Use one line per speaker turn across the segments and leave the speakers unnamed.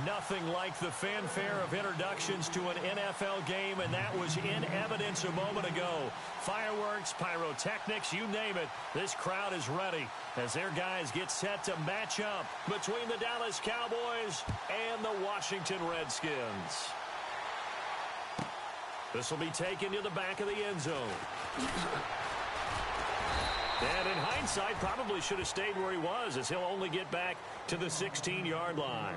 Nothing like the fanfare of introductions to an NFL game, and that was in evidence a moment ago. Fireworks, pyrotechnics, you name it. This crowd is ready as their guys get set to match up between the Dallas Cowboys and the Washington Redskins. This will be taken to the back of the end zone. And in hindsight, probably should have stayed where he was, as he'll only get back to the 16-yard line.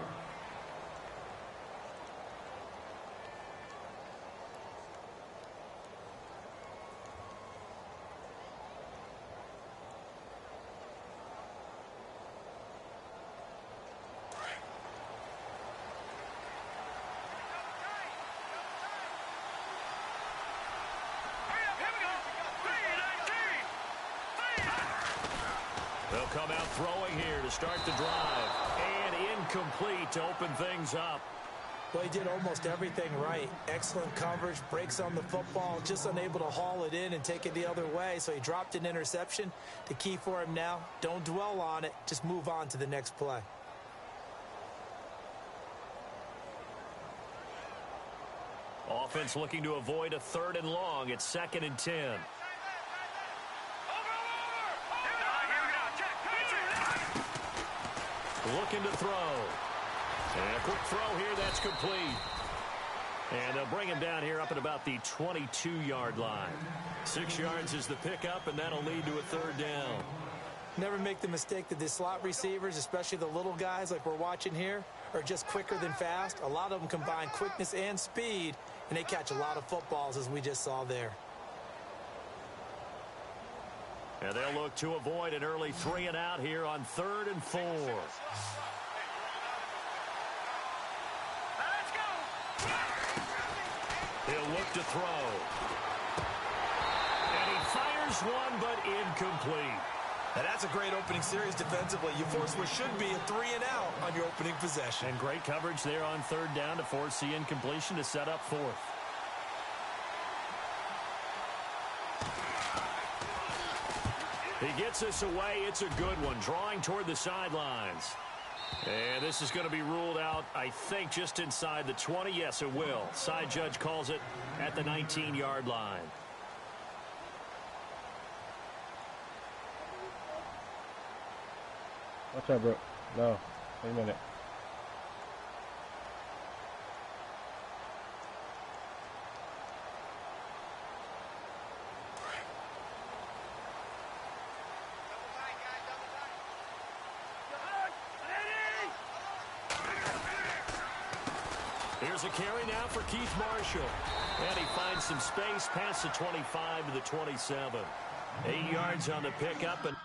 They'll come out throwing here to start the drive. And incomplete to open things up.
Well, he did almost everything right. Excellent coverage, breaks on the football, just unable to haul it in and take it the other way. So he dropped an interception. The key for him now, don't dwell on it. Just move on to the next play.
Offense looking to avoid a 3rd and long. It's 2nd and 10. Looking to throw. And a quick throw here, that's complete. And they'll bring him down here up at about the 22-yard line. 6 yards is the pickup, and that'll lead to a 3rd down.
Never make the mistake that the slot receivers, especially the little guys like we're watching here, are just quicker than fast. A lot of them combine quickness and speed, and they catch a lot of footballs, as we just saw there.
And they'll look to avoid an early 3 and out here on 3rd and 4. He'll look to throw. And he fires one, but incomplete.
Now that's a great opening series defensively. You force what should be a 3 and out on your opening possession.
And great coverage there on 3rd down to force the incompletion to set up 4th. He gets this away. It's a good one. Drawing toward the sidelines. And this is going to be ruled out, I think, just inside the 20. Yes, it will. Side judge calls it at the 19-yard line.
Watch out, bro. No. Wait a minute.
Here's a carry now for Keith Marshall. And he finds some space past the 25 to the 27. 8 yards on the pickup. And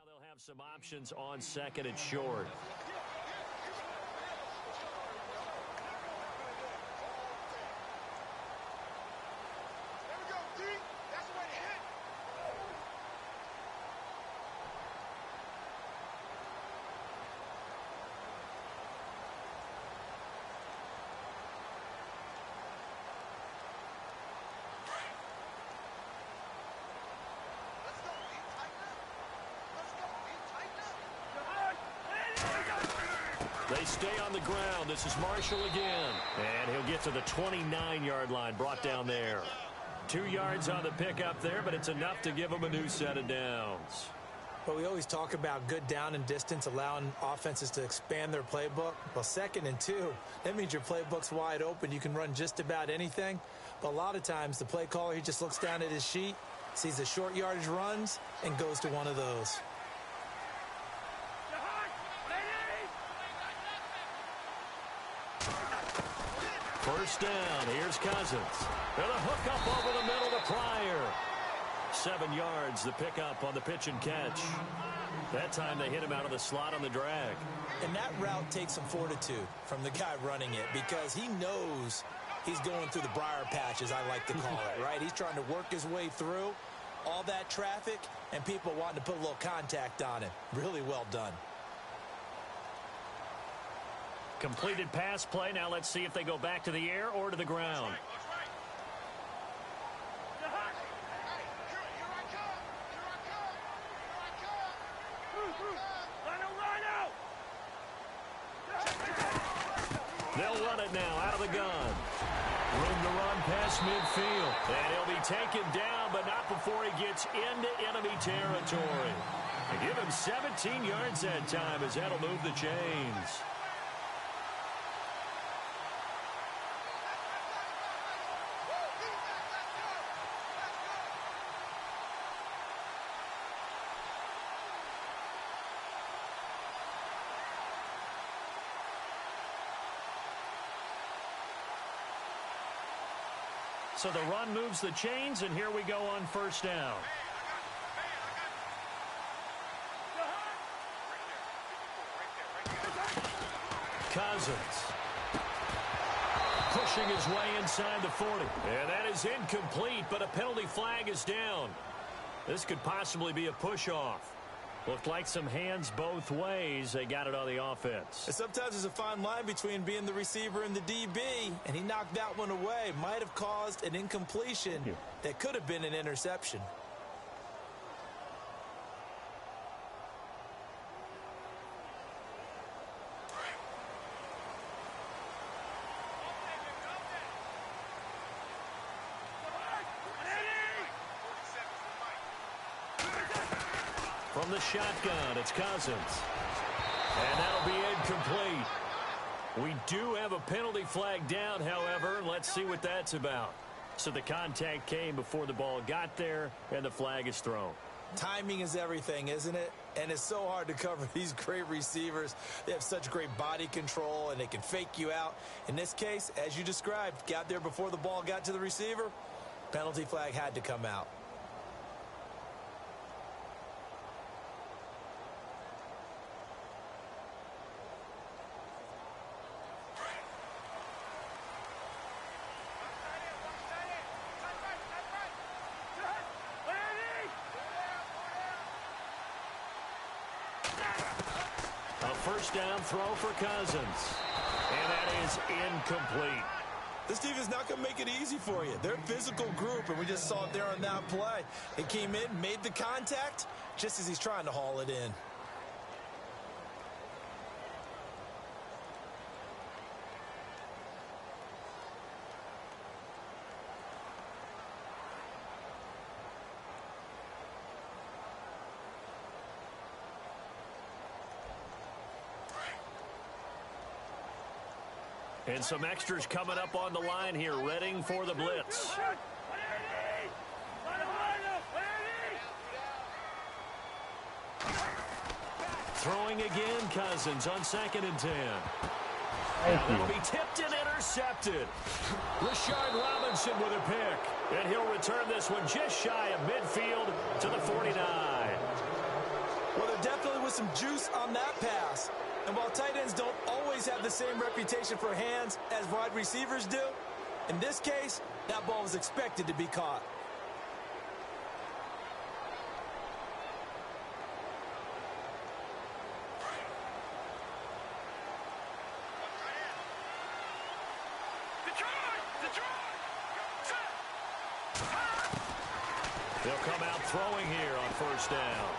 they'll have some options on 2nd and short. They stay on the ground. This is Marshall again. And he'll get to the 29-yard line, brought down there. 2 yards on the pickup there, but it's enough to give them a new set of downs.
Well, we always talk about good down and distance, allowing offenses to expand their playbook. Well, 2nd and 2, that means your playbook's wide open. You can run just about anything. But a lot of times, the play caller, he just looks down at his sheet, sees the short yardage runs, and goes to one of those.
First down, here's Cousins. And a hook up over the middle to Pryor. 7 yards, the pickup on the pitch and catch. That time they hit him out of the slot on the drag.
And that route takes some fortitude from the guy running it because he knows he's going through the briar patch, as I like to call it, right? He's trying to work his way through all that traffic and people wanting to put a little contact on him. Really well done.
Completed pass play. Now let's see if they go back to the air or to the ground. They'll run it now out of the gun. Room to run past midfield. And he'll be taken down, but not before he gets into enemy territory. They give him 17 yards that time as that'll move the chains. So the run moves the chains, and here we go on first down. Cousins. Pushing his way inside the 40. And that is incomplete, but a penalty flag is down. This could possibly be a push-off. Looked like some hands both ways. They got it on the offense.
And sometimes there's a fine line between being the receiver and the DB, and he knocked that one away. Might have caused an incompletion that could have been an interception.
From the shotgun, it's Cousins. And that'll be incomplete. We do have a penalty flag down, however. Let's see what that's about. So the contact came before the ball got there, and the flag is thrown.
Timing is everything, isn't it? And it's so hard to cover these great receivers. They have such great body control, and they can fake you out. In this case, as you described, got there before the ball got to the receiver. Penalty flag had to come out.
First down throw for Cousins. And that is incomplete.
This defense is not going to make it easy for you. They're a physical group, and we just saw it there on that play. He came in, made the contact, just as he's trying to haul it in.
And some extras coming up on the line here, readying for the blitz. Throwing again, Cousins on 2nd and 10. That'll be tipped and intercepted. Rashard Robinson with a pick. And he'll return this one just shy of midfield to the 49.
Well, there definitely was some juice on that pass. And while tight ends don't always have the same reputation for hands as wide receivers do, in this case, that ball was expected to be caught.
They'll come out throwing here on first down.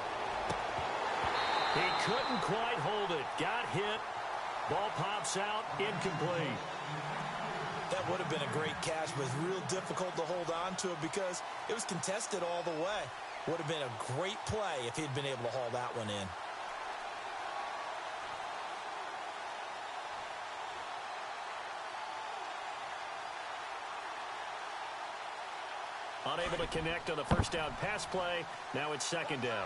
He couldn't quite hold it. Got hit, Ball pops out, incomplete.
That would have been a great catch, but it's real difficult to hold on to it because it was contested all the way. Would have been a great play if he'd been able to haul that one in.
Unable to connect on the first down pass play. Now it's second down.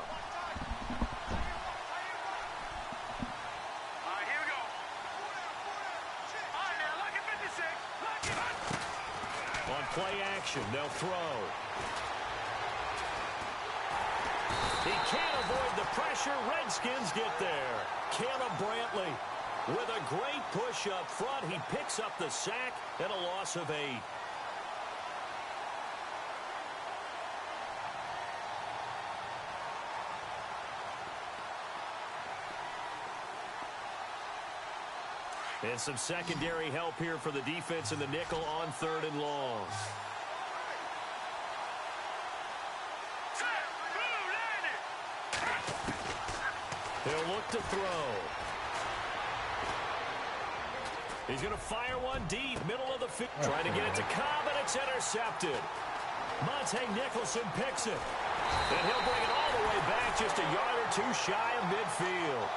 On play action, they'll throw. He can't avoid the pressure. Redskins get there. Caleb Brantley with a great push up front. He picks up the sack and a loss of 8. And some secondary help here for the defense in the nickel on 3rd and long. He'll look to throw. He's going to fire one deep, middle of the field. Trying to get it to Cobb, and it's intercepted. Monte Nicholson picks it. And he'll bring it all the way back, just a yard or two shy of midfield.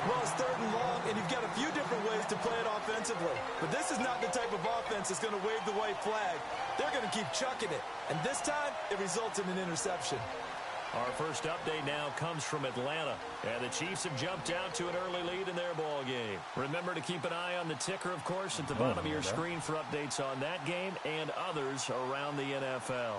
Well, it's 3rd and long, and you've got a few different ways to play it offensively. But this is not the type of offense that's going to wave the white flag. They're going to keep chucking it. And this time, it results in an interception.
Our first update now comes from Atlanta. And the Chiefs have jumped out to an early lead in their ball game. Remember to keep an eye on the ticker, of course, at the bottom of your screen for updates on that game and others around the NFL.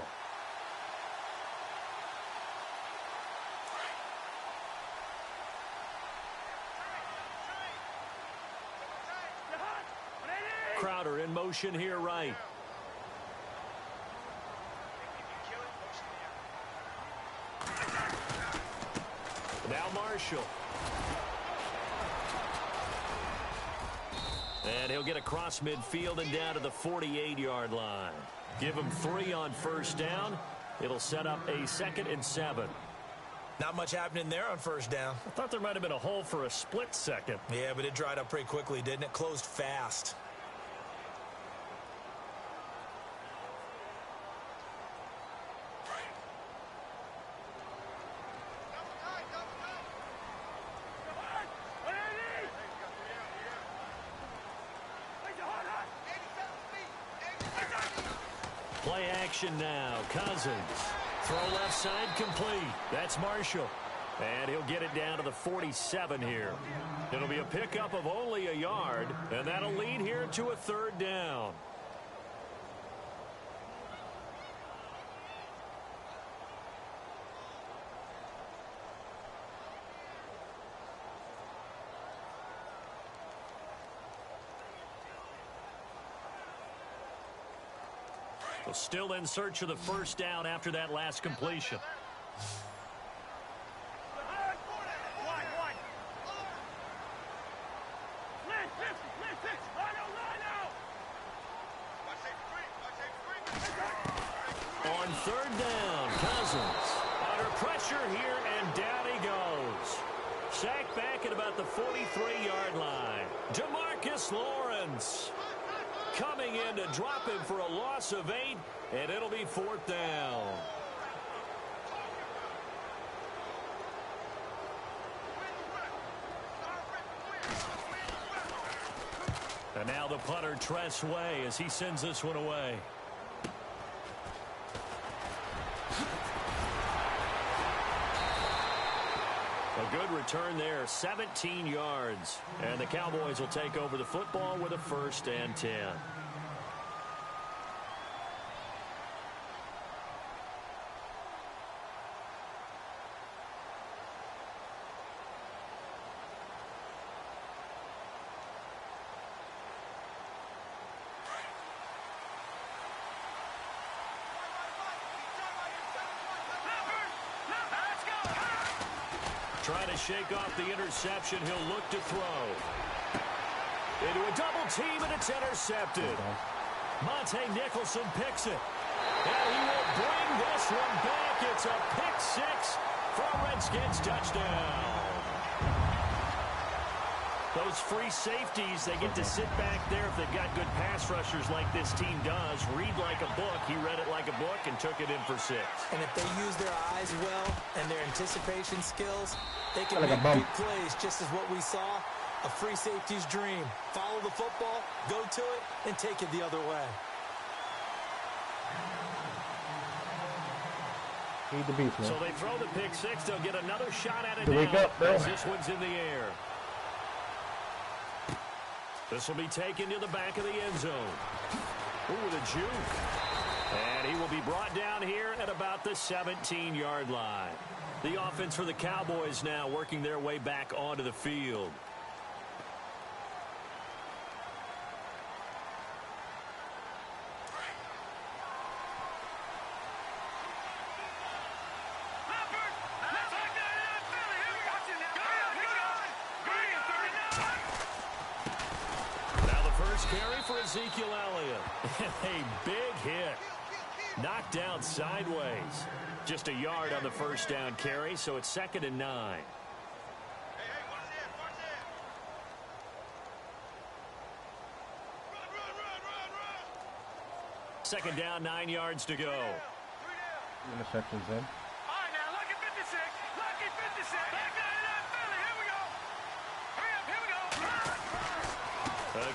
Crowder in motion here right. Now Marshall. And he'll get across midfield and down to the 48-yard line. Give him 3 on first down. It'll set up a 2nd and 7.
Not much happening there on first down.
I thought there might have been a hole for a split second.
Yeah, but it dried up pretty quickly, didn't it? Closed fast.
Play action now. Cousins. Throw left side complete. That's Marshall. And he'll get it down to the 47 here. It'll be a pickup of only a yard, and that'll lead here to a 3rd down. Well, still in search of the first down after that last completion. On 3rd down, Cousins. Under pressure here, and down he goes. Sacked back at about the 43-yard line. Demarcus Lawrence coming in to drop him for a loss of 8, and it'll be 4th down. And now the punter, Tress Way, as he sends this one away. A good return there, 17 yards. And the Cowboys will take over the football with a 1st and 10. Trying to shake off the interception. He'll look to throw. Into a double team, and it's intercepted. Monte Nicholson picks it. And he will bring this one back. It's a pick 6 for a Redskins touchdown. Those free safeties, they get to sit back there if they've got good pass rushers like this team does. Read like a book. He read it like a book and took it in for 6.
And if they use their eyes well and their anticipation skills, they can make big plays, just as what we saw. A free safety's dream. Follow the football, go to it, and take it the other way.
Feed the beast, man.
So they throw the pick 6. They'll get another shot at it
Do we
now
go,
as this one's in the air. This will be taken to the back of the end zone. Ooh, the juke. And he will be brought down here at about the 17-yard line. The offense for the Cowboys now working their way back onto the field. Carry for Ezekiel Elliott. A big hit. Knocked down sideways. Just a yard on the first down carry, so it's 2nd and 9. Second down, 9 yards to go.
Interceptions in.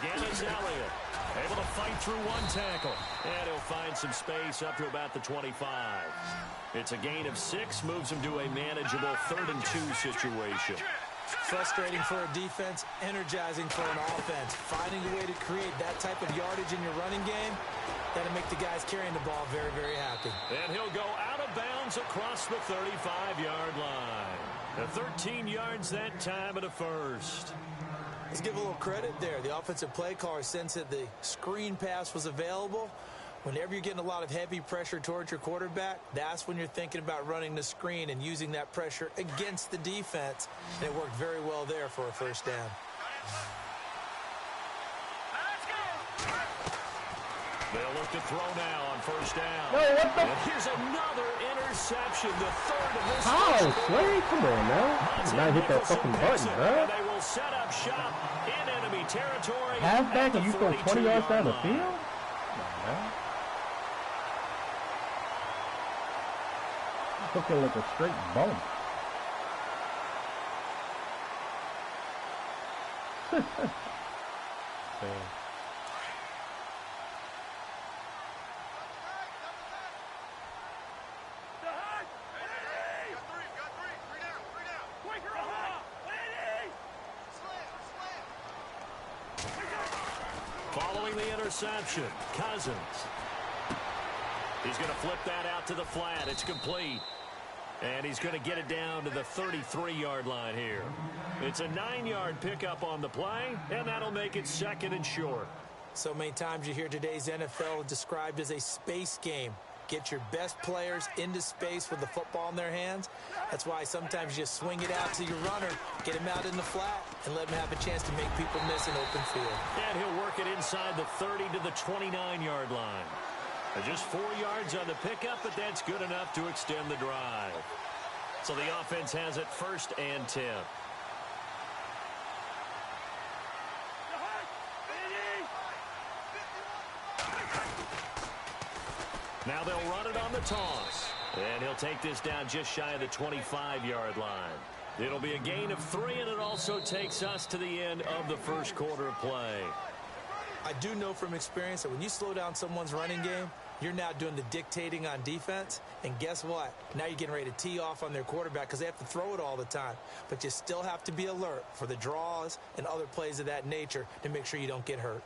Again is Elliott. Able to fight through one tackle. And he'll find some space up to about the 25. It's a gain of 6. Moves him to a manageable 3rd and 2 situation.
Frustrating for a defense, energizing for an offense. Finding a way to create that type of yardage in your running game, that'll make the guys carrying the ball very, very happy.
And he'll go out of bounds across the 35-yard line. 13 yards that time at a first.
Let's give a little credit there. The offensive play caller sensed that the screen pass was available. Whenever you're getting a lot of heavy pressure towards your quarterback, that's when you're thinking about running the screen and using that pressure against the defense. And it worked very well there for a first down.
They'll look to throw now on first down.
No, what the?
And here's another interception, the 3rd of this.
How? Slay? Come on now. Now hit that fucking button, bro.
They will set up shop in enemy territory.
Halfback and you throw 20 yards down the field? Come on, man. Looking like a straight bump.
Following the interception, Cousins. He's going to flip that out to the flat. It's complete. And he's going to get it down to the 33-yard line here. It's a 9-yard pickup on the play, and that'll make it 2nd and short.
So many times you hear today's NFL described as a space game. Get your best players into space with the football in their hands. That's why sometimes you just swing it out to your runner, get him out in the flat, and let him have a chance to make people miss an open field.
And he'll work it inside the 30 to the 29-yard line. Just 4 yards on the pickup, but that's good enough to extend the drive. So the offense has it 1st and 10. Now they'll run it on the toss. And he'll take this down just shy of the 25-yard line. It'll be a gain of 3, and it also takes us to the end of the first quarter of play.
I do know from experience that when you slow down someone's running game, you're now doing the dictating on defense. And guess what? Now you're getting ready to tee off on their quarterback because they have to throw it all the time. But you still have to be alert for the draws and other plays of that nature to make sure you don't get hurt.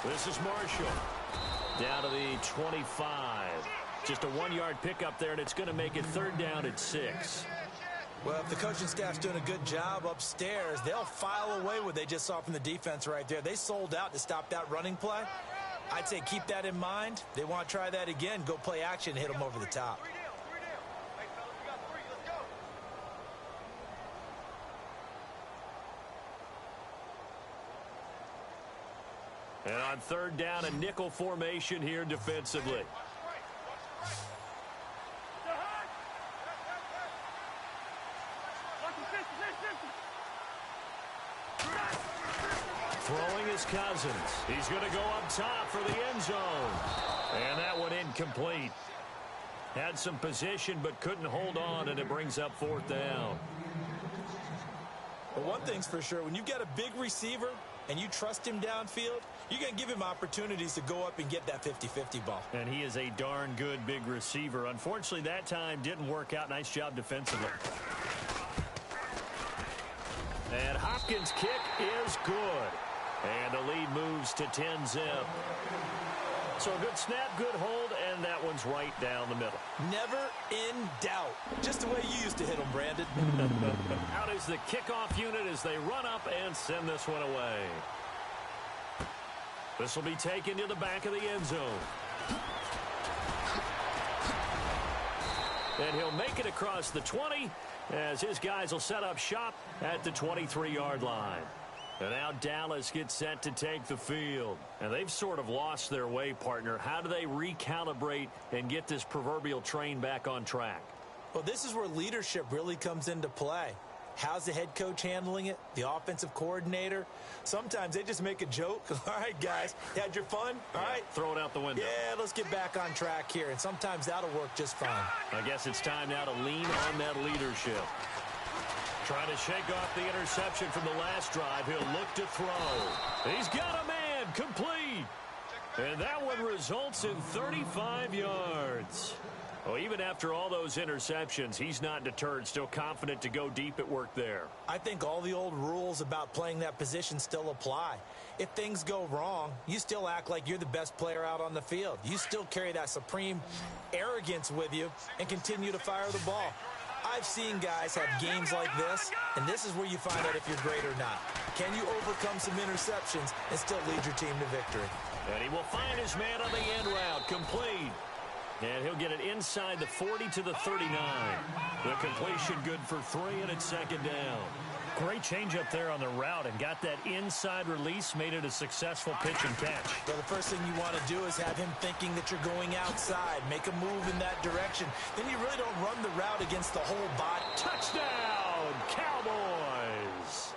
This is Marshall. Down to the 25. Just a 1-yard pickup there, and it's going to make it 3rd down at 6.
Well, if the coaching staff's doing a good job upstairs, they'll file away what they just saw from the defense right there. They sold out to stop that running play. I'd say keep that in mind. They want to try that again. Go play action and hit them over the top.
And on third down, a nickel formation here defensively. Throwing is Cousins. He's going to go up top for the end zone. And that one incomplete. Had some position but couldn't hold on, and it brings up fourth down.
But one thing's for sure, when you've got a big receiver and you trust him downfield, you're going to give him opportunities to go up and get that 50-50 ball.
And he is a darn good big receiver. Unfortunately, that time didn't work out. Nice job defensively. And Hopkins' kick is good. And the lead moves to 10-zip. So a good snap, good hold, and that one's right down the middle.
Never in doubt. Just the way you used to hit them, Brandon.
Out is the kickoff unit as they run up and send this one away. This will be taken to the back of the end zone. And he'll make it across the 20 as his guys will set up shop at the 23-yard line. And now Dallas gets set to take the field. And they've sort of lost their way, partner. How do they recalibrate and get this proverbial train back on track?
Well, this is where leadership really comes into play. How's the head coach handling it? The offensive coordinator? Sometimes they just make a joke. All right, guys, you had your fun? All right.
Throw it out the window.
Yeah, let's get back on track here. And sometimes that'll work just fine.
I guess it's time now to lean on that leadership. Trying to shake off the interception from the last drive. He'll look to throw. He's got a man complete. And that one results in 35 yards. Well, even after all those interceptions, he's not deterred, still confident to go deep at work there.
I think all the old rules about playing that position still apply. If things go wrong, you still act like you're the best player out on the field. You still carry that supreme arrogance with you and continue to fire the ball. I've seen guys have games like this, and this is where you find out if you're great or not. Can you overcome some interceptions and still lead your team to victory?
And he will find his man on the end route, complete. And he'll get it inside the 40 to the 39. The completion good for 3, and it's second down. Great change up there on the route and got that inside release, made it a successful pitch and catch.
Well, the first thing you want to do is have him thinking that you're going outside, make a move in that direction. Then you really don't run the route against the whole body.
Touchdown, Cowboys!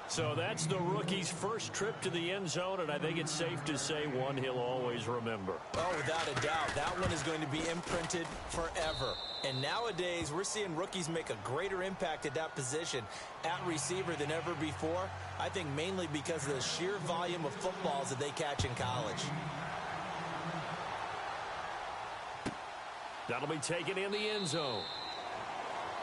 So that's the rookie's first trip to the end zone, and I think it's safe to say one he'll always remember.
Oh, without a doubt. That one is going to be imprinted forever. And nowadays, we're seeing rookies make a greater impact at that position at receiver than ever before. I think mainly because of the sheer volume of footballs that they catch in college.
That'll be taken in the end zone.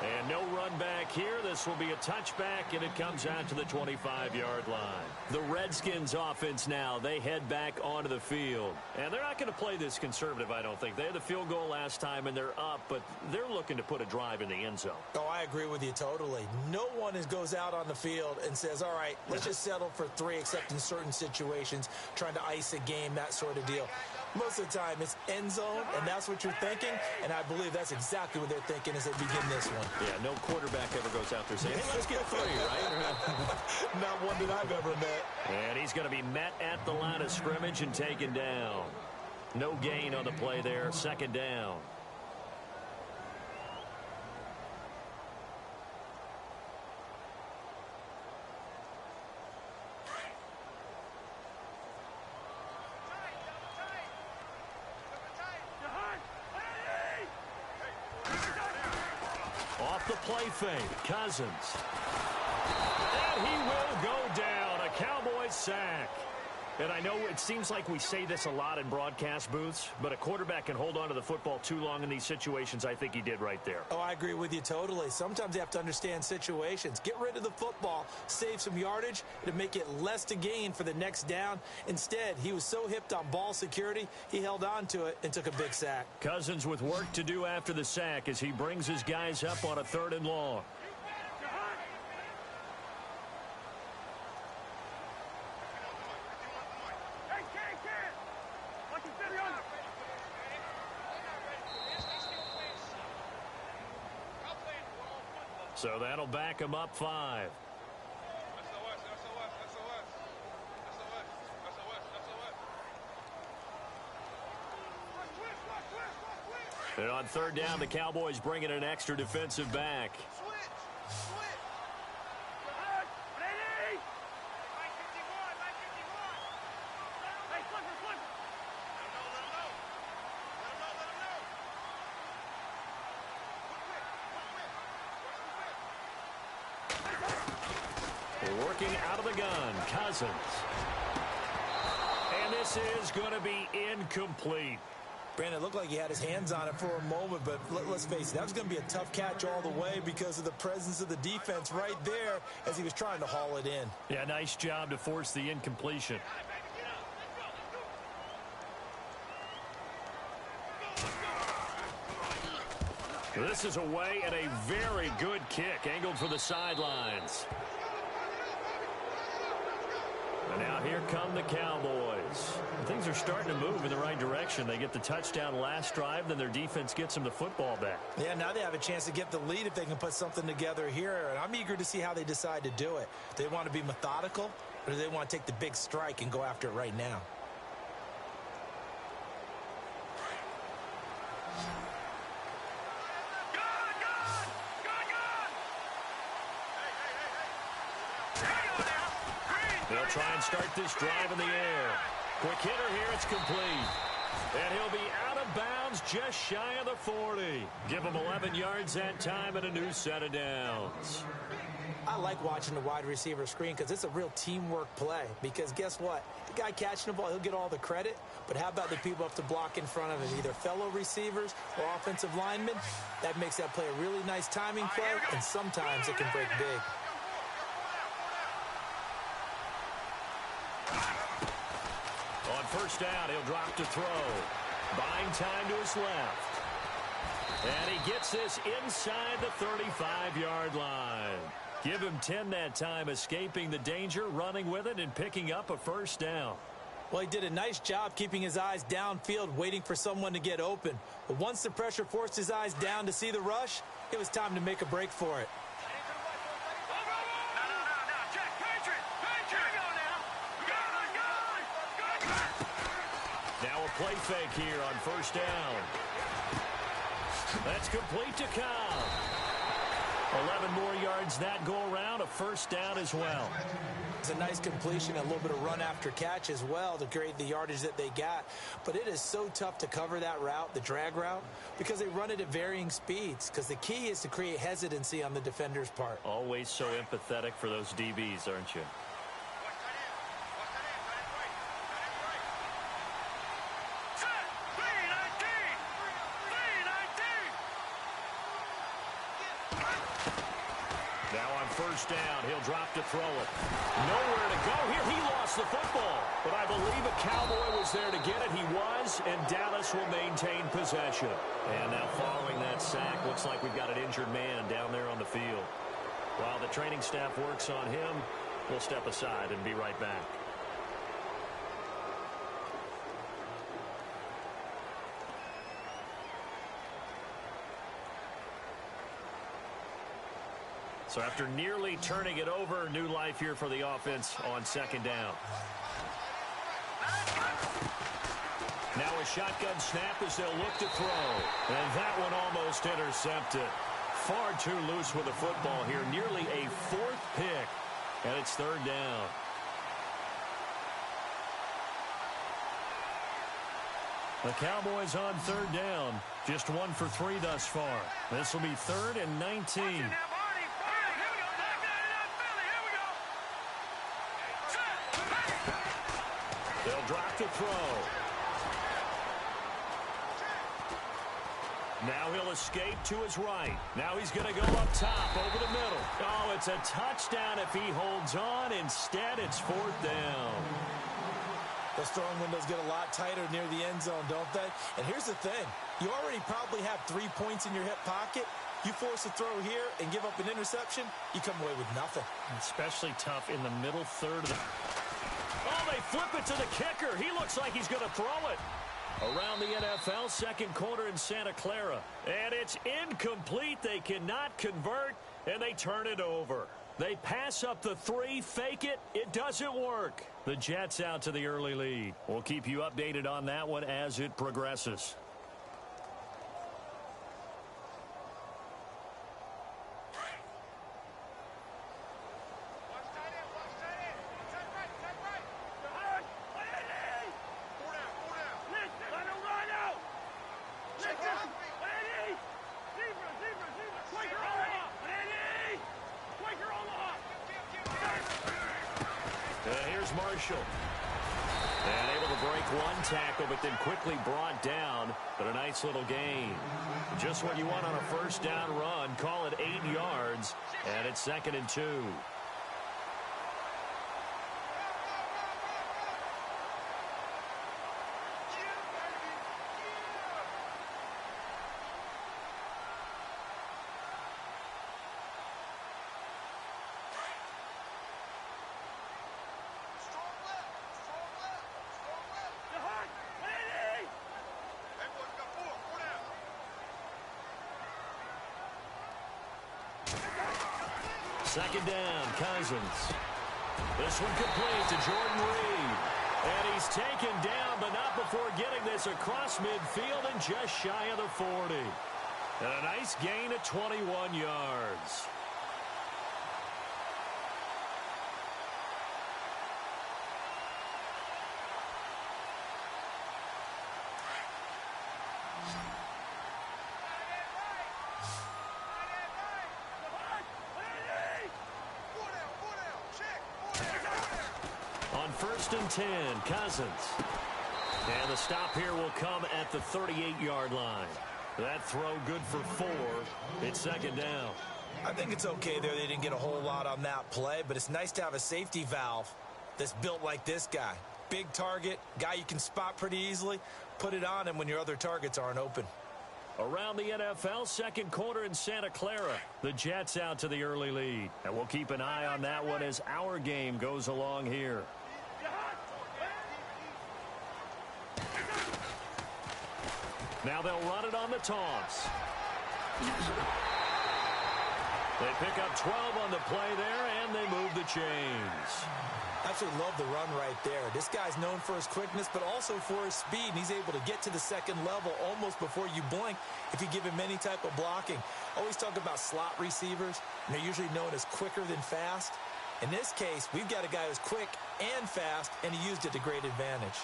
And no run back here. This will be a touchback, and it comes out to the 25-yard line. The Redskins offense now, they head back onto the field. And they're not going to play this conservative, I don't think. They had the field goal last time, and they're up, but they're looking to put a drive in the end zone.
Oh, I agree with you totally. No one goes out on the field and says, all right, let's just settle for 3, except in certain situations, trying to ice a game, that sort of deal. Most of the time, it's end zone, and that's what you're thinking, and I believe that's exactly what they're thinking as they begin this one.
Yeah, no quarterback ever goes out there saying, hey, let's get 3, right?
Not one that I've ever met.
And he's going to be met at the line of scrimmage and taken down. No gain on the play there, second down. Off the play fake, Cousins. And he will go down, a Cowboys sack. And I know it seems like we say this a lot in broadcast booths, but a quarterback can hold on to the football too long in these situations. I think he did right there.
Oh, I agree with you totally. Sometimes you have to understand situations. Get rid of the football, save some yardage to make it less to gain for the next down. Instead, he was so hipped on ball security, he held on to it and took a big sack.
Cousins with work to do after the sack as he brings his guys up on a 3rd and long. So that'll back him up 5. And on third down, the Cowboys bring in an extra defensive back. Working out of the gun, Cousins. And this is going to be incomplete.
Brandon, it looked like he had his hands on it for a moment, but let's face it, that was going to be a tough catch all the way because of the presence of the defense right there as he was trying to haul it in.
Yeah, nice job to force the incompletion. This is away and a very good kick, angled for the sidelines. And now here come the Cowboys. Things are starting to move in the right direction. They get the touchdown last drive, then their defense gets them the football back.
Yeah, now they have a chance to get the lead if they can put something together here. And I'm eager to see how they decide to do it. Do they want to be methodical, or do they want to take the big strike and go after it right now?
They'll try and start this drive in the air. Quick hitter here, it's complete. And he'll be out of bounds just shy of the 40. Give him 11 yards that time and a new set of downs.
I like watching the wide receiver screen because it's a real teamwork play. Because guess what? The guy catching the ball, he'll get all the credit. But how about the people up to block in front of him, either fellow receivers or offensive linemen? That makes that play a really nice timing play, and sometimes it can break big.
On first down, he'll drop to throw. Buying time to his left. And he gets this inside the 35-yard line. Give him 10 that time, escaping the danger, running with it, and picking up a first down.
Well, he did a nice job keeping his eyes downfield, waiting for someone to get open. But once the pressure forced his eyes down to see the rush, it was time to make a break for it.
Now a play fake here on first down. That's complete to Cobb. 11 more yards that go around, a first down as well.
It's a nice completion, a little bit of run after catch as well to create the yardage that they got. But it is so tough to cover that route, the drag route, because they run it at varying speeds. Because the key is to create hesitancy on the defender's part.
Always so empathetic for those DBs, aren't you? First down, he'll drop to throw it. Nowhere to go here. He lost the football. But I believe a Cowboy was there to get it. He was, and Dallas will maintain possession. And now following that sack, looks like we've got an injured man down there on the field. While the training staff works on him, we'll step aside and be right back. So after nearly turning it over, new life here for the offense on second down. Now a shotgun snap as they'll look to throw. And that one almost intercepted. Far too loose with the football here. Nearly a fourth pick. And it's third down. The Cowboys on third down. Just 1 for 3 thus far. This will be 3rd and 19. They'll drop to throw. Now he'll escape to his right. Now he's going to go up top over the middle. Oh, it's a touchdown if he holds on. Instead, it's 4th down.
Those throwing windows get a lot tighter near the end zone, don't they? And here's the thing. You already probably have 3 points in your hip pocket. You force a throw here and give up an interception, you come away with nothing.
Especially tough in the middle third of the... Oh, they flip it to the kicker. He looks like he's going to throw it. Around the NFL, second quarter in Santa Clara. And it's incomplete. They cannot convert, and they turn it over. They pass up the 3, fake it. It doesn't work. The Jets out to the early lead. We'll keep you updated on that one as it progresses. Marshall. And able to break one tackle, but then quickly brought down. But a nice little gain. Just what you want on a first down run. Call it 8 yards. And it's 2nd and 2. Second down, Cousins. This one complete to Jordan Reed. And he's taken down, but not before getting this across midfield and just shy of the 40. And a nice gain of 21 yards. On 1st and 10, Cousins. And the stop here will come at the 38-yard line. That throw good for 4. It's 2nd down.
I think it's okay there. They didn't get a whole lot on that play, but it's nice to have a safety valve that's built like this guy. Big target, guy you can spot pretty easily. Put it on him when your other targets aren't open.
Around the NFL, second quarter in Santa Clara. The Jets out to the early lead. And we'll keep an eye on that one as our game goes along here. Now they'll run it on the toss. They pick up 12 on the play there, and they move the chains.
Absolutely love the run right there. This guy's known for his quickness, but also for his speed. And he's able to get to the second level almost before you blink if you give him any type of blocking. Always talk about slot receivers, and they're usually known as quicker than fast. In this case, we've got a guy who's quick and fast, and he used it to great advantage.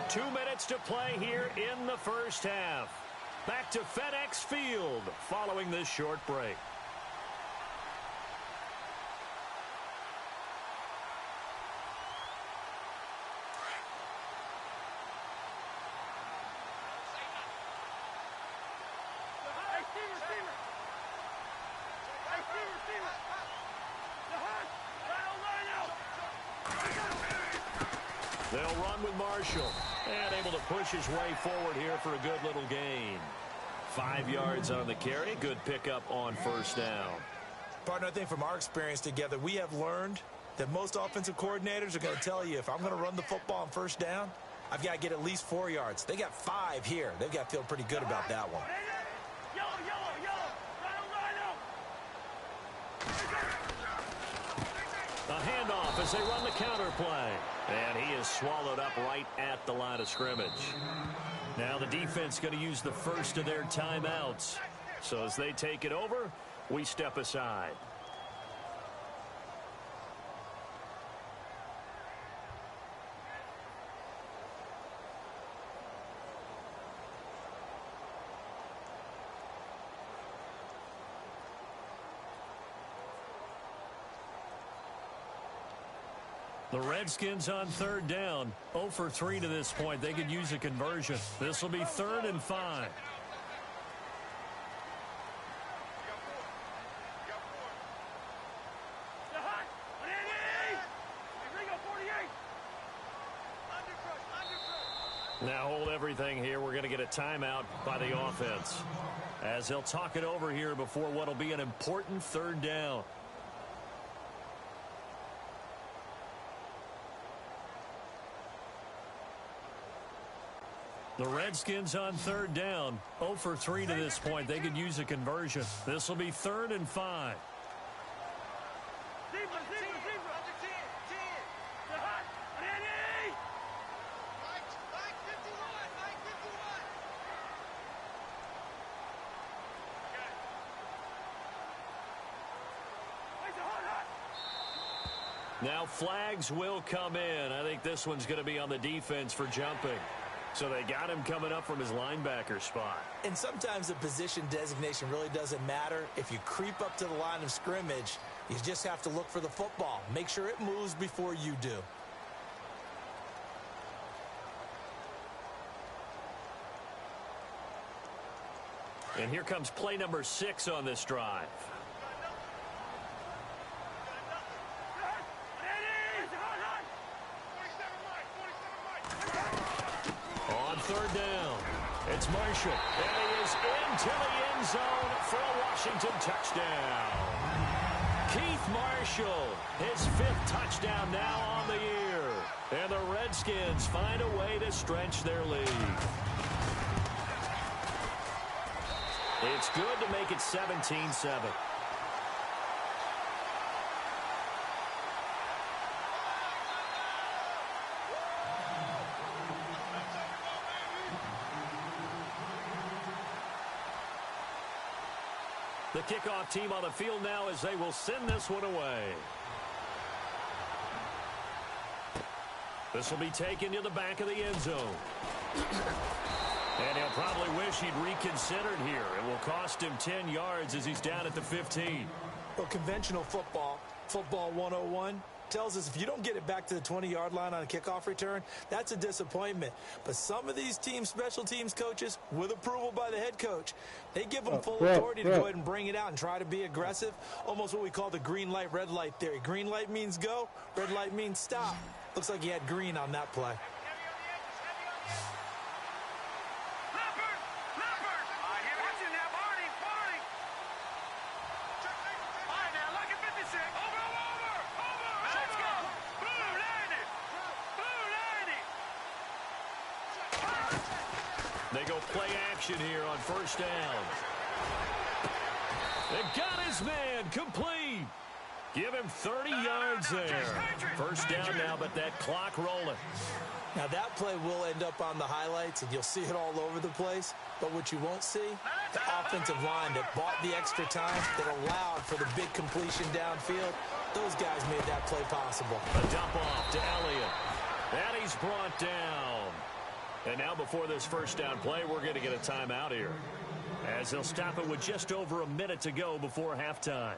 Two minutes to play here in the first half. Back to FedEx Field following this short break. They'll run with Marshall. And able to push his way forward here for a good little gain. 5 yards on the carry. Good pickup on first down.
Partner, I think from our experience together, we have learned that most offensive coordinators are going to tell you, if I'm going to run the football on first down, I've got to get at least 4 yards. They got 5 here. They've got to feel pretty good about that one.
A handoff as they run the counter play. And he is swallowed up right at the line of scrimmage. Now the defense going to use the first of their timeouts. So as they take it over, we step aside. The Redskins on third down. 0 for 3 to this point. They could use a conversion. This will be 3rd and 5. Now hold everything here. We're going to get a timeout by the offense as they'll talk it over here before what will be an important 3rd down. The Redskins on third down. 0 for 3 to this point. They could use a conversion. This will be 3rd and 5. Now flags will come in. I think this one's going to be on the defense for jumping. So they got him coming up from his linebacker spot.
And sometimes the position designation really doesn't matter. If you creep up to the line of scrimmage, you just have to look for the football. Make sure it moves before you do.
And here comes play number 6 on this drive. On third down, it's Marshall. And he is into the end zone for a Washington touchdown. Keith Marshall, his 5th touchdown now on the year. And the Redskins find a way to stretch their lead. It's good to make it 17-7. The kickoff team on the field now as they will send this one away. This will be taken to the back of the end zone. And he'll probably wish he'd reconsidered here. It will cost him 10 yards as he's down at the 15.
Well, conventional football 101, tells us if you don't get it back to the 20-yard line on a kickoff return, that's a disappointment. But some of these teams, special teams coaches, with approval by the head coach, they give them full authority to go ahead and bring it out and try to be aggressive. Almost what we call the green light, red light theory. Green light means go, red light means stop. Looks like he had green on that play.
They go play action here on first down. They got his man complete. Give him 30 yards there. First down now, but that clock rolling.
Now that play will end up on the highlights, and you'll see it all over the place. But what you won't see, the offensive line that bought the extra time, that allowed for the big completion downfield, those guys made that play possible.
A dump off to Elliott. And he's brought down. And now before this first down play, we're going to get a timeout here, as they'll stop it with just over a minute to go before halftime.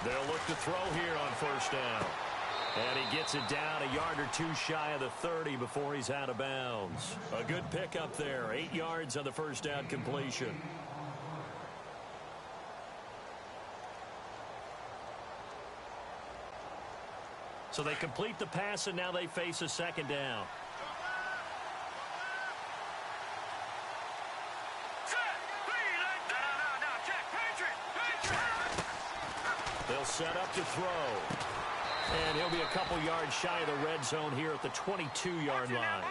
They'll look to throw here on first down. And he gets it down a yard or two shy of the 30 before he's out of bounds. A good pickup there. 8 yards on the first down completion. So they complete the pass, and now they face a second down. They'll set up to throw. And he'll be a couple yards shy of the red zone here at the 22-yard line.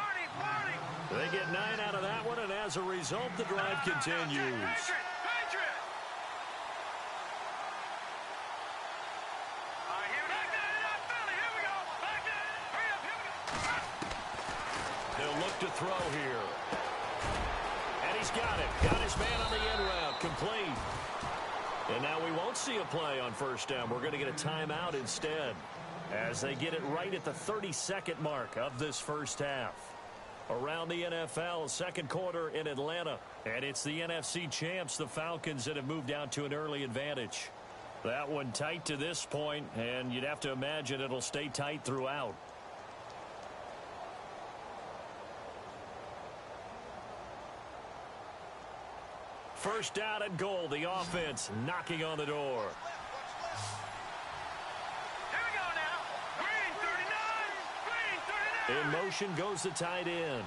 They get 9 out of that one, and as a result, the drive continues. They'll look to throw here. And he's got it. Got his man on the end route. Complete. And now we won't see a play on first down. We're going to get a timeout instead, as they get it right at the 32nd mark of this first half. Around the NFL, second quarter in Atlanta. And it's the NFC champs, the Falcons, that have moved down to an early advantage. That one tight to this point, and you'd have to imagine it'll stay tight throughout. First down and goal, the offense knocking on the door.
Here we go now. Green 39. Green 39.
In motion goes the tight end.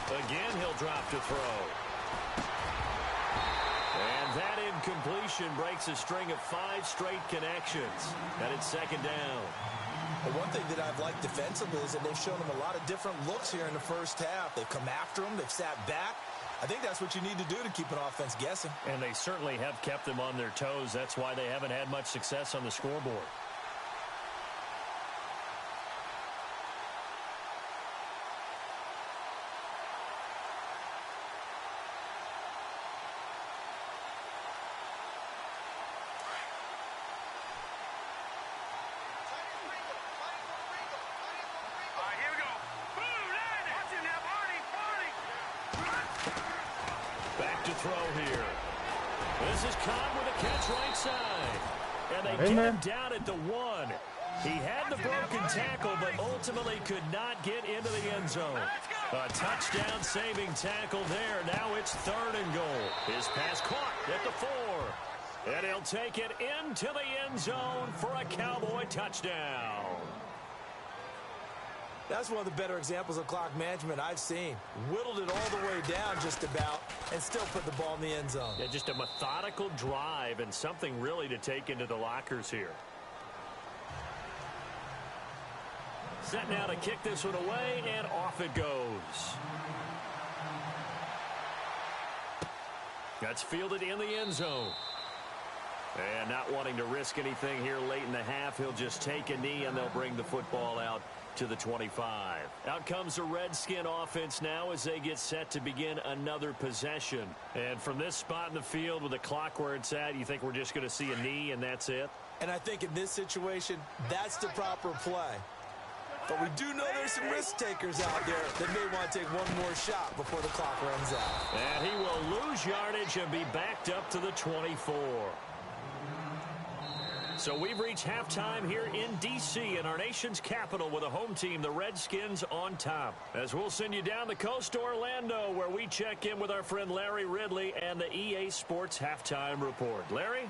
Again, he'll drop to throw. And that incompletion breaks a string of 5 straight connections. And it's second down.
But one thing that I've liked defensively is that they've shown them a lot of different looks here in the first half. They've come after them. They've sat back. I think that's what you need to do to keep an offense guessing.
And they certainly have kept them on their toes. That's why they haven't had much success on the scoreboard. Throw here. This is caught with a catch right side. And they get him down at the 1. He had the broken tackle, but ultimately could not get into the end zone. A touchdown-saving tackle there. Now it's 3rd and goal. His pass caught at the 4. And he'll take it into the end zone for a Cowboy touchdown.
That's one of the better examples of clock management I've seen. Whittled it all the way down just about and still put the ball in the end zone.
Yeah, just a methodical drive and something really to take into the lockers here. Set now to kick this one away, and off it goes. That's fielded in the end zone. And not wanting to risk anything here late in the half, he'll just take a knee and they'll bring the football out to the 25. Out comes the Redskin offense now as they get set to begin another possession. And from this spot in the field with the clock where it's at, you think we're just going to see a knee and that's it?
And I think in this situation, that's the proper play. But we do know there's some risk takers out there that may want to take one more shot before the clock runs out.
And he will lose yardage and be backed up to the 24. So we've reached halftime here in D.C. in our nation's capital with a home team, the Redskins, on top. As we'll send you down the coast to Orlando, where we check in with our friend Larry Ridley and the EA Sports Halftime Report. Larry?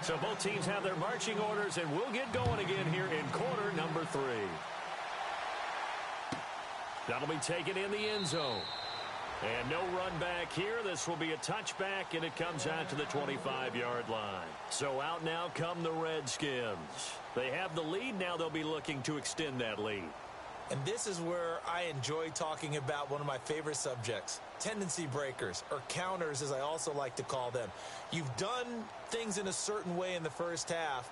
So both teams have their marching orders, and we'll get going again here in quarter number 3. That'll be taken in the end zone. And no run back here. This will be a touchback, and it comes out to the 25-yard line. So out now come the Redskins. They have the lead. Now they'll be looking to extend that lead.
And this is where I enjoy talking about one of my favorite subjects, tendency breakers, or counters as I also like to call them. You've done things in a certain way in the first half,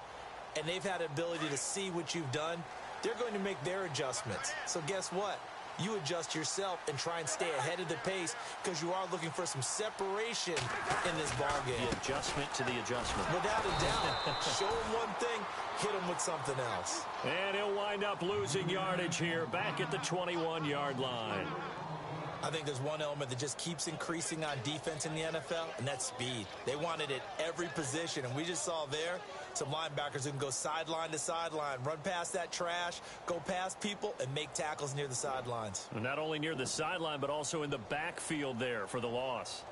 and they've had an ability to see what you've done. They're going to make their adjustments. So guess what? You adjust yourself and try and stay ahead of the pace because you are looking for some separation in this ballgame.
The adjustment to the adjustment.
Without a doubt. Show him one thing, hit him with something else.
And he'll wind up losing yardage here back at the 21-yard line.
I think there's one element that just keeps increasing on defense in the NFL, and that's speed. They want it at every position, and we just saw there some linebackers who can go sideline to sideline, run past that trash, go past people, and make tackles near the sidelines.
And not only near the sideline, but also in the backfield there for the loss.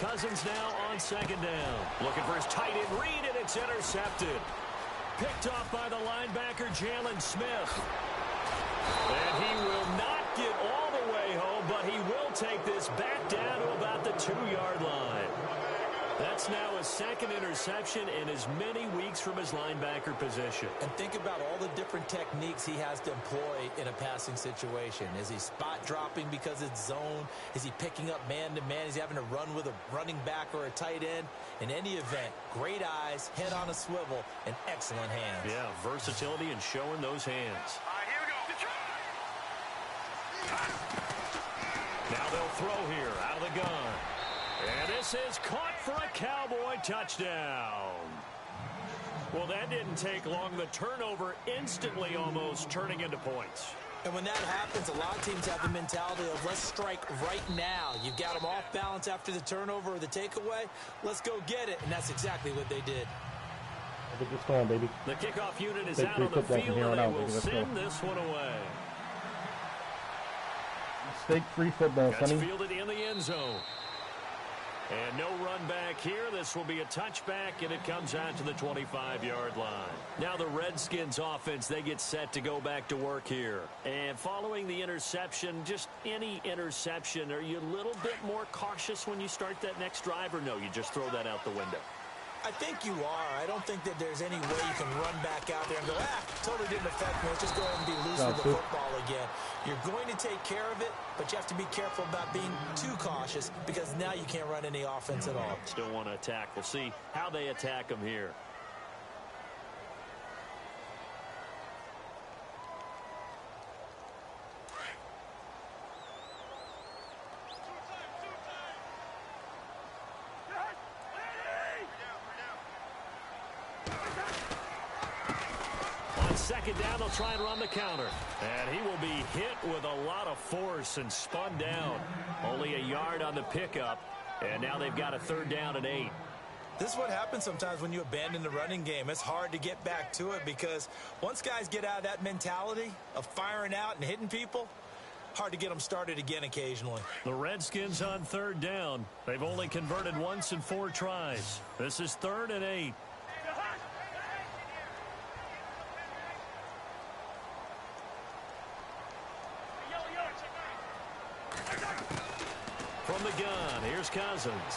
Cousins now on second down. Looking for his tight end read, and it's intercepted. Picked off by the linebacker, Jalen Smith. And he will not get all the way home, but he will take this back down to about the 2-yard line. That's now his second interception in as many weeks from his linebacker position.
And think about all the different techniques he has to employ in a passing situation. Is he spot dropping because it's zone? Is he picking up man-to-man? Is he having to run with a running back or a tight end? In any event, great eyes, head on a swivel, and excellent hands.
Yeah, versatility and showing those hands.
All right, here we go.
Now they'll throw here out of the gun. And this is caught for a Cowboy touchdown. Well, that didn't take long. The turnover instantly almost turning into points.
And when that happens, a lot of teams have the mentality of let's strike right now. You've got them off balance after the turnover or the takeaway. Let's go get it. And that's exactly what they did.
Look at this going, baby.
The kickoff unit is
Take
out
3
on the
footballs
field,
from here
and
on
they
out,
will
baby. Let's
send
go.
this one away.
Stake 3 footballs,
That's
Sonny.
fielded in the end zone. And no run back here. This will be a touchback, and it comes out to the 25-yard line. Now the Redskins offense, they get set to go back to work here. And following the interception, just any interception, are you a little bit more cautious when you start that next drive, or no, you just throw that out the window?
I think you are. I don't think that there's any way you can run back out there and go, totally didn't affect me. Let's just go ahead and be loose with the football again. You're going to take care of it, but you have to be careful about being too cautious because now you can't run any offense at all.
Still want to attack. We'll see how they attack them here. Second down, they'll try and run the counter. And he will be hit with a lot of force and spun down. Only a yard on the pickup. And now they've got a 3rd down and 8.
This is what happens sometimes when you abandon the running game. It's hard to get back to it because once guys get out of that mentality of firing out and hitting people, hard to get them started again occasionally.
The Redskins on 3rd down. They've only converted once in 4 tries. This is 3rd and 8. From the gun, here's Cousins.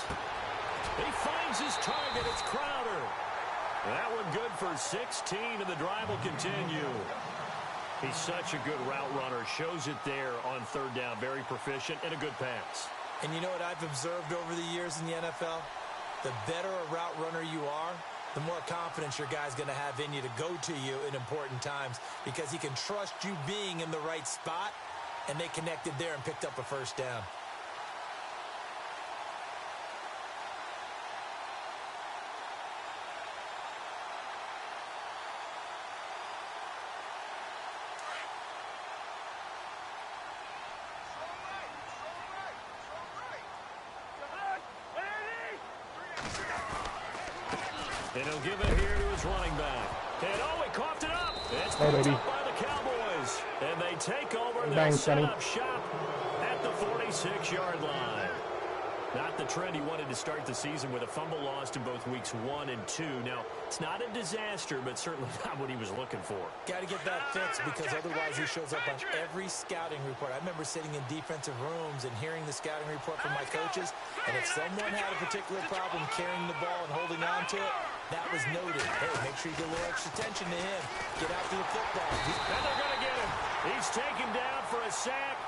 He finds his target. It's Crowder. That one good for 16, and the drive will continue. He's such a good route runner. Shows it there on 3rd down. Very proficient and a good pass.
And you know what I've observed over the years in the NFL? The better a route runner you are, the more confidence your guy's going to have in you to go to you in important times because he can trust you being in the right spot, and they connected there and picked up a 1st down.
And he'll give it here to his running back. And he coughed it up. It's picked up by the Cowboys. And they take over. They'll set up shop at the 46-yard line. Not the trend he wanted to start the season with a fumble lost in both weeks 1 and 2. Now, it's not a disaster, but certainly not what he was looking for.
Got to get that fixed because otherwise he shows up on every scouting report. I remember sitting in defensive rooms and hearing the scouting report from my coaches, and if someone had a particular problem carrying the ball and holding on to it, that was noted. Hey, make sure you get a little extra attention to him. Get after the football.
And they're going to get him. He's taken down for a sack.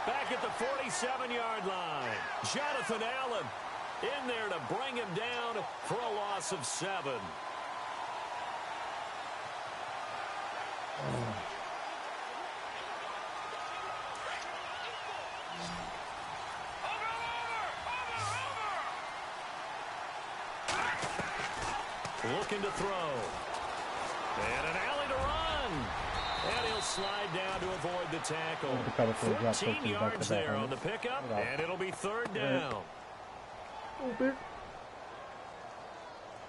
Back at the 47-yard line. Jonathan Allen in there to bring him down for a loss of 7. Looking to throw. And an alley to run. And he'll slide down to avoid the tackle. 14 yards there on the pickup, and it'll be 3rd down.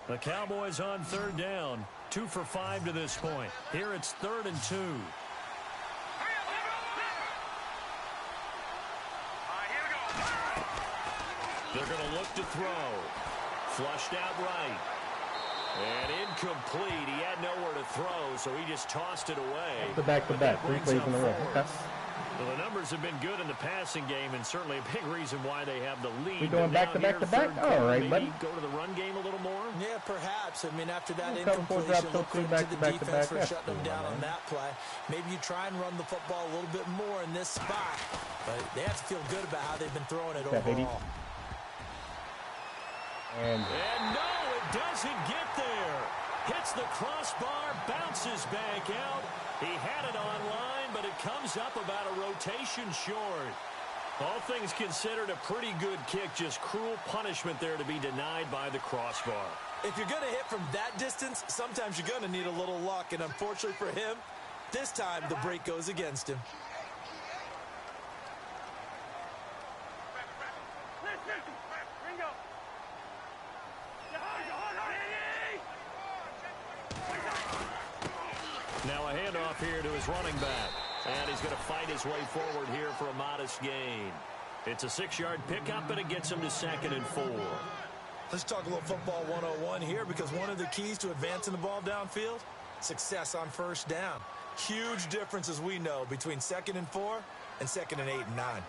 The Cowboys on 3rd down. 2 for 5 to this point. Here it's 3rd and 2. They're going to look to throw. Flushed out right. And incomplete. He had nowhere to throw, so he just tossed it away.
Back-to-back. 3 plays in a row. Okay.
Well, the numbers have been good in the passing game, and certainly a big reason why they have the lead.
We going back-to-back? All right, buddy.
Go to the run game a little more?
Yeah, perhaps. I mean, after that incompletion, look to the defense for shutting them down on that play. Maybe you try and run the football a little bit more in this spot, but they have to feel good about how they've been throwing it overall.
And no, it doesn't get there. Hits the crossbar, bounces back out. He had it online, but it comes up about a rotation short. All things considered, a pretty good kick. Just cruel punishment there to be denied by the crossbar.
If you're going to hit from that distance, sometimes you're going to need a little luck. And unfortunately for him, this time the break goes against him.
Now a handoff here to his running back. And he's going to fight his way forward here for a modest gain. It's a 6-yard pickup, and it gets him to 2nd and 4.
Let's talk a little football 101 here, because one of the keys to advancing the ball downfield, success on first down. Huge difference, as we know, between 2nd and 4 and 2nd and 8 and 9.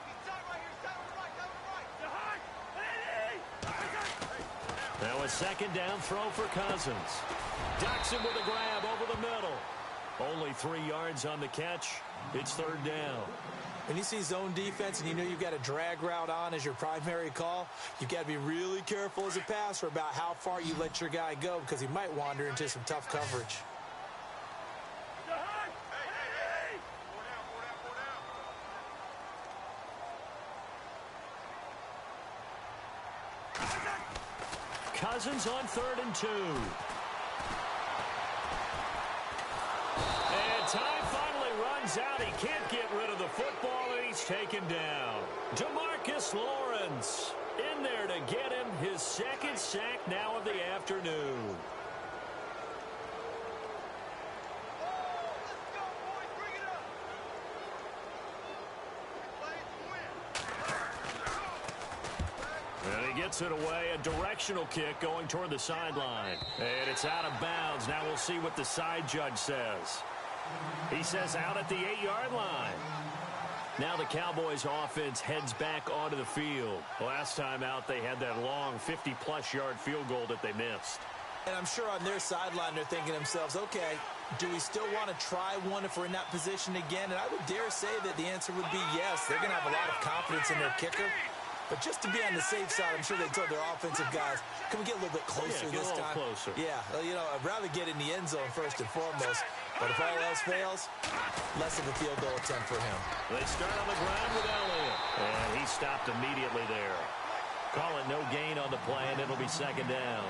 Now a 2nd down throw for Cousins. Ducks him with a grab over the middle. Only 3 yards on the catch. It's 3rd down.
When you see zone defense and you know you've got a drag route on as your primary call, you've got to be really careful as a passer about how far you let your guy go, because he might wander into some tough coverage.
Cousins on 3rd and 2. And time finally runs out. He can't get rid of the football, and he's taken down. DeMarcus Lawrence in there to get him his 2nd sack now of the afternoon. And he gets it away, a directional kick going toward the sideline. And it's out of bounds. Now we'll see what the side judge says. He says out at the 8-yard line. Now the Cowboys offense heads back onto the field. Last time out, they had that long 50-plus yard field goal that they missed.
And I'm sure on their sideline they're thinking to themselves, okay, do we still want to try one if we're in that position again? And I would dare say that the answer would be yes. They're going to have a lot of confidence in their kicker. But just to be on the safe side, I'm sure they told their offensive guys, can we get a little bit closer this time?
Closer.
Yeah, you know, I'd rather get in the end zone first and foremost. But if all else fails, less of a field goal attempt for him.
They start on the ground with Elliott. And he stopped immediately there. Call it no gain on the play, and it'll be 2nd down.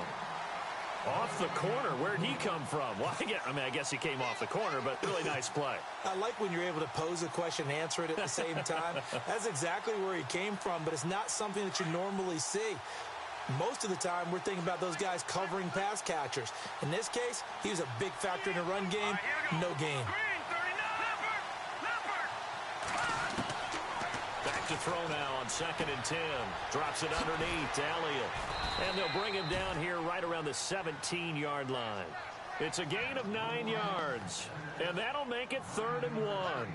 Off the corner. Where'd he come from? Well, I guess he came off the corner, but really nice play.
I like when you're able to pose a question and answer it at the same time. That's exactly where he came from, but it's not something that you normally see. Most of the time, we're thinking about those guys covering pass catchers. In this case, he was a big factor in the run game. No gain.
Back to throw now on 2nd and 10. Drops it underneath to Elliott. And they'll bring him down here right around the 17-yard line. It's a gain of 9 yards. And that'll make it 3rd and 1.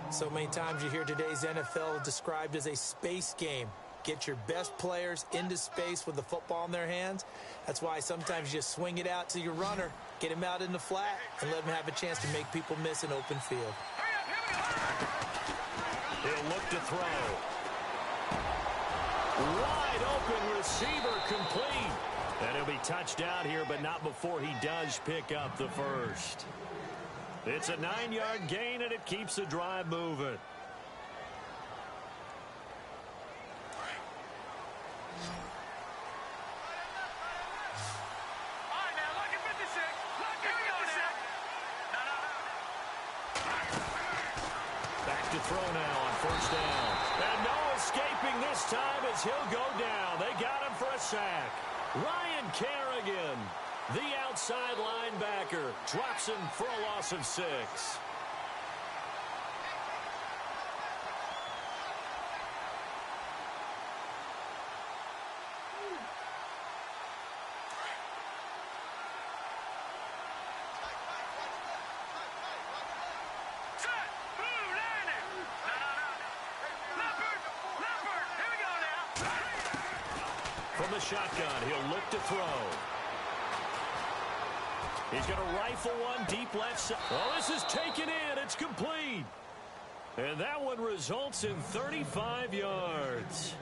So many times you hear today's NFL described as a space game. Get your best players into space with the football in their hands. That's why sometimes you just swing it out to your runner, get him out in the flat, and let him have a chance to make people miss an open field.
He'll look to throw. Wide open receiver complete. And he'll be touched out here, but not before he does pick up the first. It's a 9-yard gain, and it keeps the drive moving. Back to throw now on 1st down. And no escaping this time as he'll go down. They got him for a sack. Ryan Kerrigan, the outside linebacker, drops him for a loss of 6. From the shotgun, he'll look to throw. He's going to rifle one deep left side. Oh, this is taken in. It's complete. And that one results in 35 yards.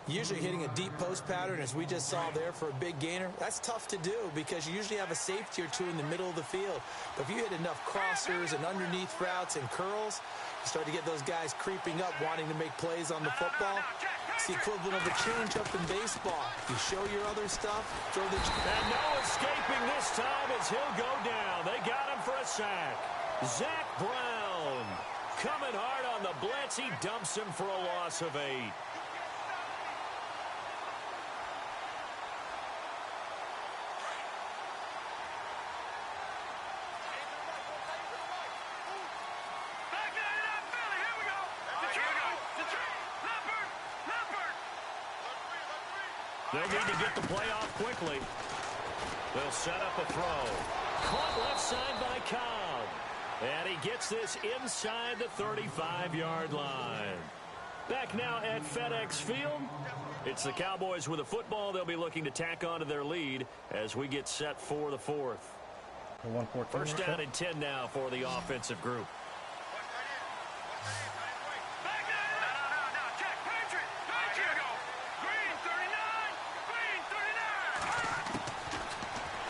Usually hitting a deep post pattern, as we just saw there for a big gainer, that's tough to do because you usually have a safety or two in the middle of the field. But if you hit enough crossers and underneath routes and curls, you start to get those guys creeping up, wanting to make plays on the football. It's the equivalent of a change-up in baseball. You show your other stuff, throw the...
And no escaping this time as he'll go down. They got him for a sack. Zach Brown coming hard on the blitz. He dumps him for a loss of 8. They'll need to get the play off quickly. They'll set up a throw. Caught left side by Cobb. And he gets this inside the 35-yard line. Back now at FedEx Field. It's the Cowboys with a football. They'll be looking to tack on to their lead as we get set for the fourth. First down and 10 now for the offensive group.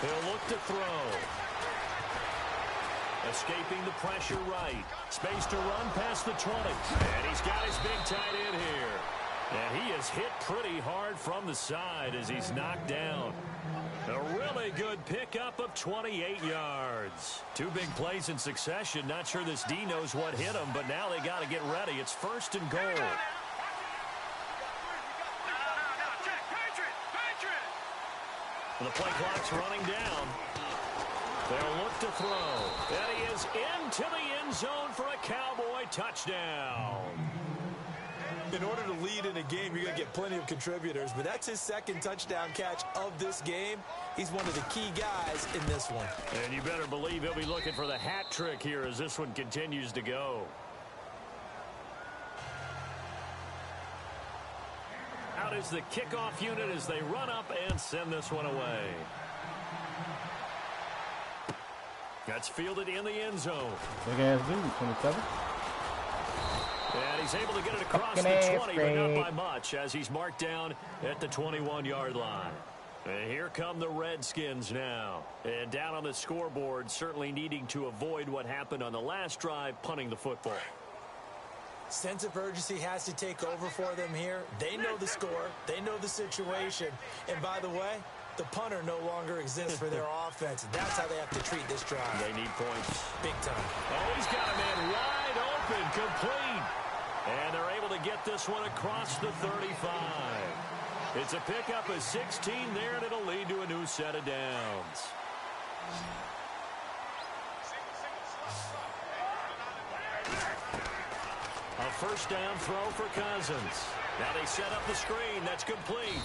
He'll look to throw. Escaping the pressure right. Space to run past the 20. And he's got his big tight end here. And he is hit pretty hard from the side as he's knocked down. A really good pickup of 28 yards. Two big plays in succession. Not sure this D knows what hit him, but now they got to get ready. It's first and goal. The play clock's running down. They'll look to throw. And he is into the end zone for a Cowboy touchdown.
In order to lead in a game, you're going to get plenty of contributors, but that's his second touchdown catch of this game. He's one of the key guys in this one.
And you better believe he'll be looking for the hat trick here as this one continues to go. Out is the kickoff unit as they run up and send this one away. That's fielded in the end zone.
Big ass dude, 27.
And he's able to get it across the 20, but not by much as he's marked down at the 21-yard line. And here come the Redskins now. And down on the scoreboard, certainly needing to avoid what happened on the last drive, punting the football.
Sense of urgency has to take over for them here. They know the score. They know the situation. And by the way, the punter no longer exists for their offense. That's how they have to treat this drive.
They need points.
Big time.
Oh, he's got a man wide open, complete. And they're able to get this one across the 35. It's a pickup of 16 there, and it'll lead to a new set of downs. A first down throw for Cousins. Now they set up the screen. That's complete.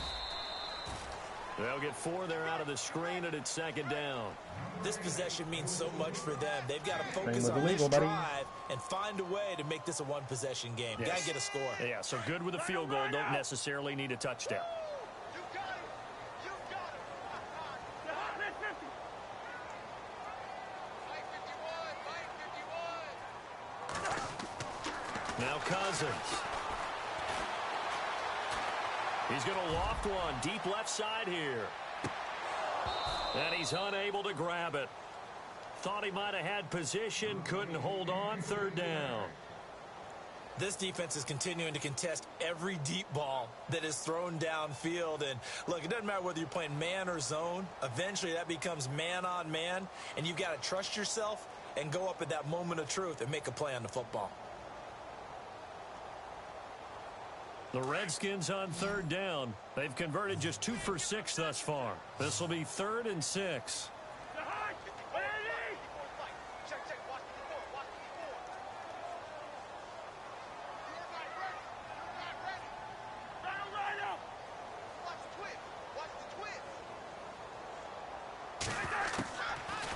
They'll get 4 there out of the screen, and it's second down.
This possession means so much for them. They've got to focus on this drive and find a way to make this a one-possession game.
Yes.
Got to get a score.
Yeah, so good with a field goal. Don't necessarily need a touchdown. Now Cousins. He's going to loft one deep left side here. And he's unable to grab it. Thought he might have had position, couldn't hold on, third down.
This defense is continuing to contest every deep ball that is thrown downfield. And look, it doesn't matter whether you're playing man or zone. Eventually that becomes man on man. And you've got to trust yourself and go up at that moment of truth and make a play on the football.
The Redskins on third down. They've converted just 2 for 6 thus far. This will be 3rd and 6.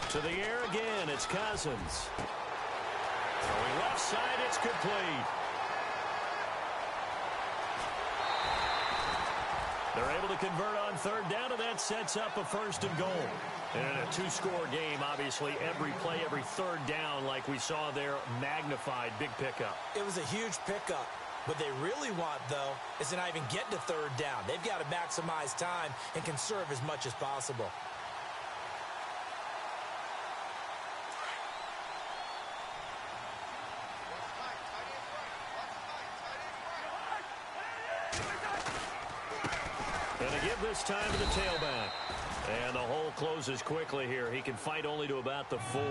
To the air again, it's Cousins. Going left side, it's complete. They're able to convert on third down, and that sets up a first and goal. And in a 2-score game, obviously, every play, every third down, like we saw there, magnified, big pickup.
It was a huge pickup. What they really want, though, is to not even get to third down. They've got to maximize time and conserve as much as possible.
And to give this time to the tailback. And the hole closes quickly here. He can fight only to about the 4.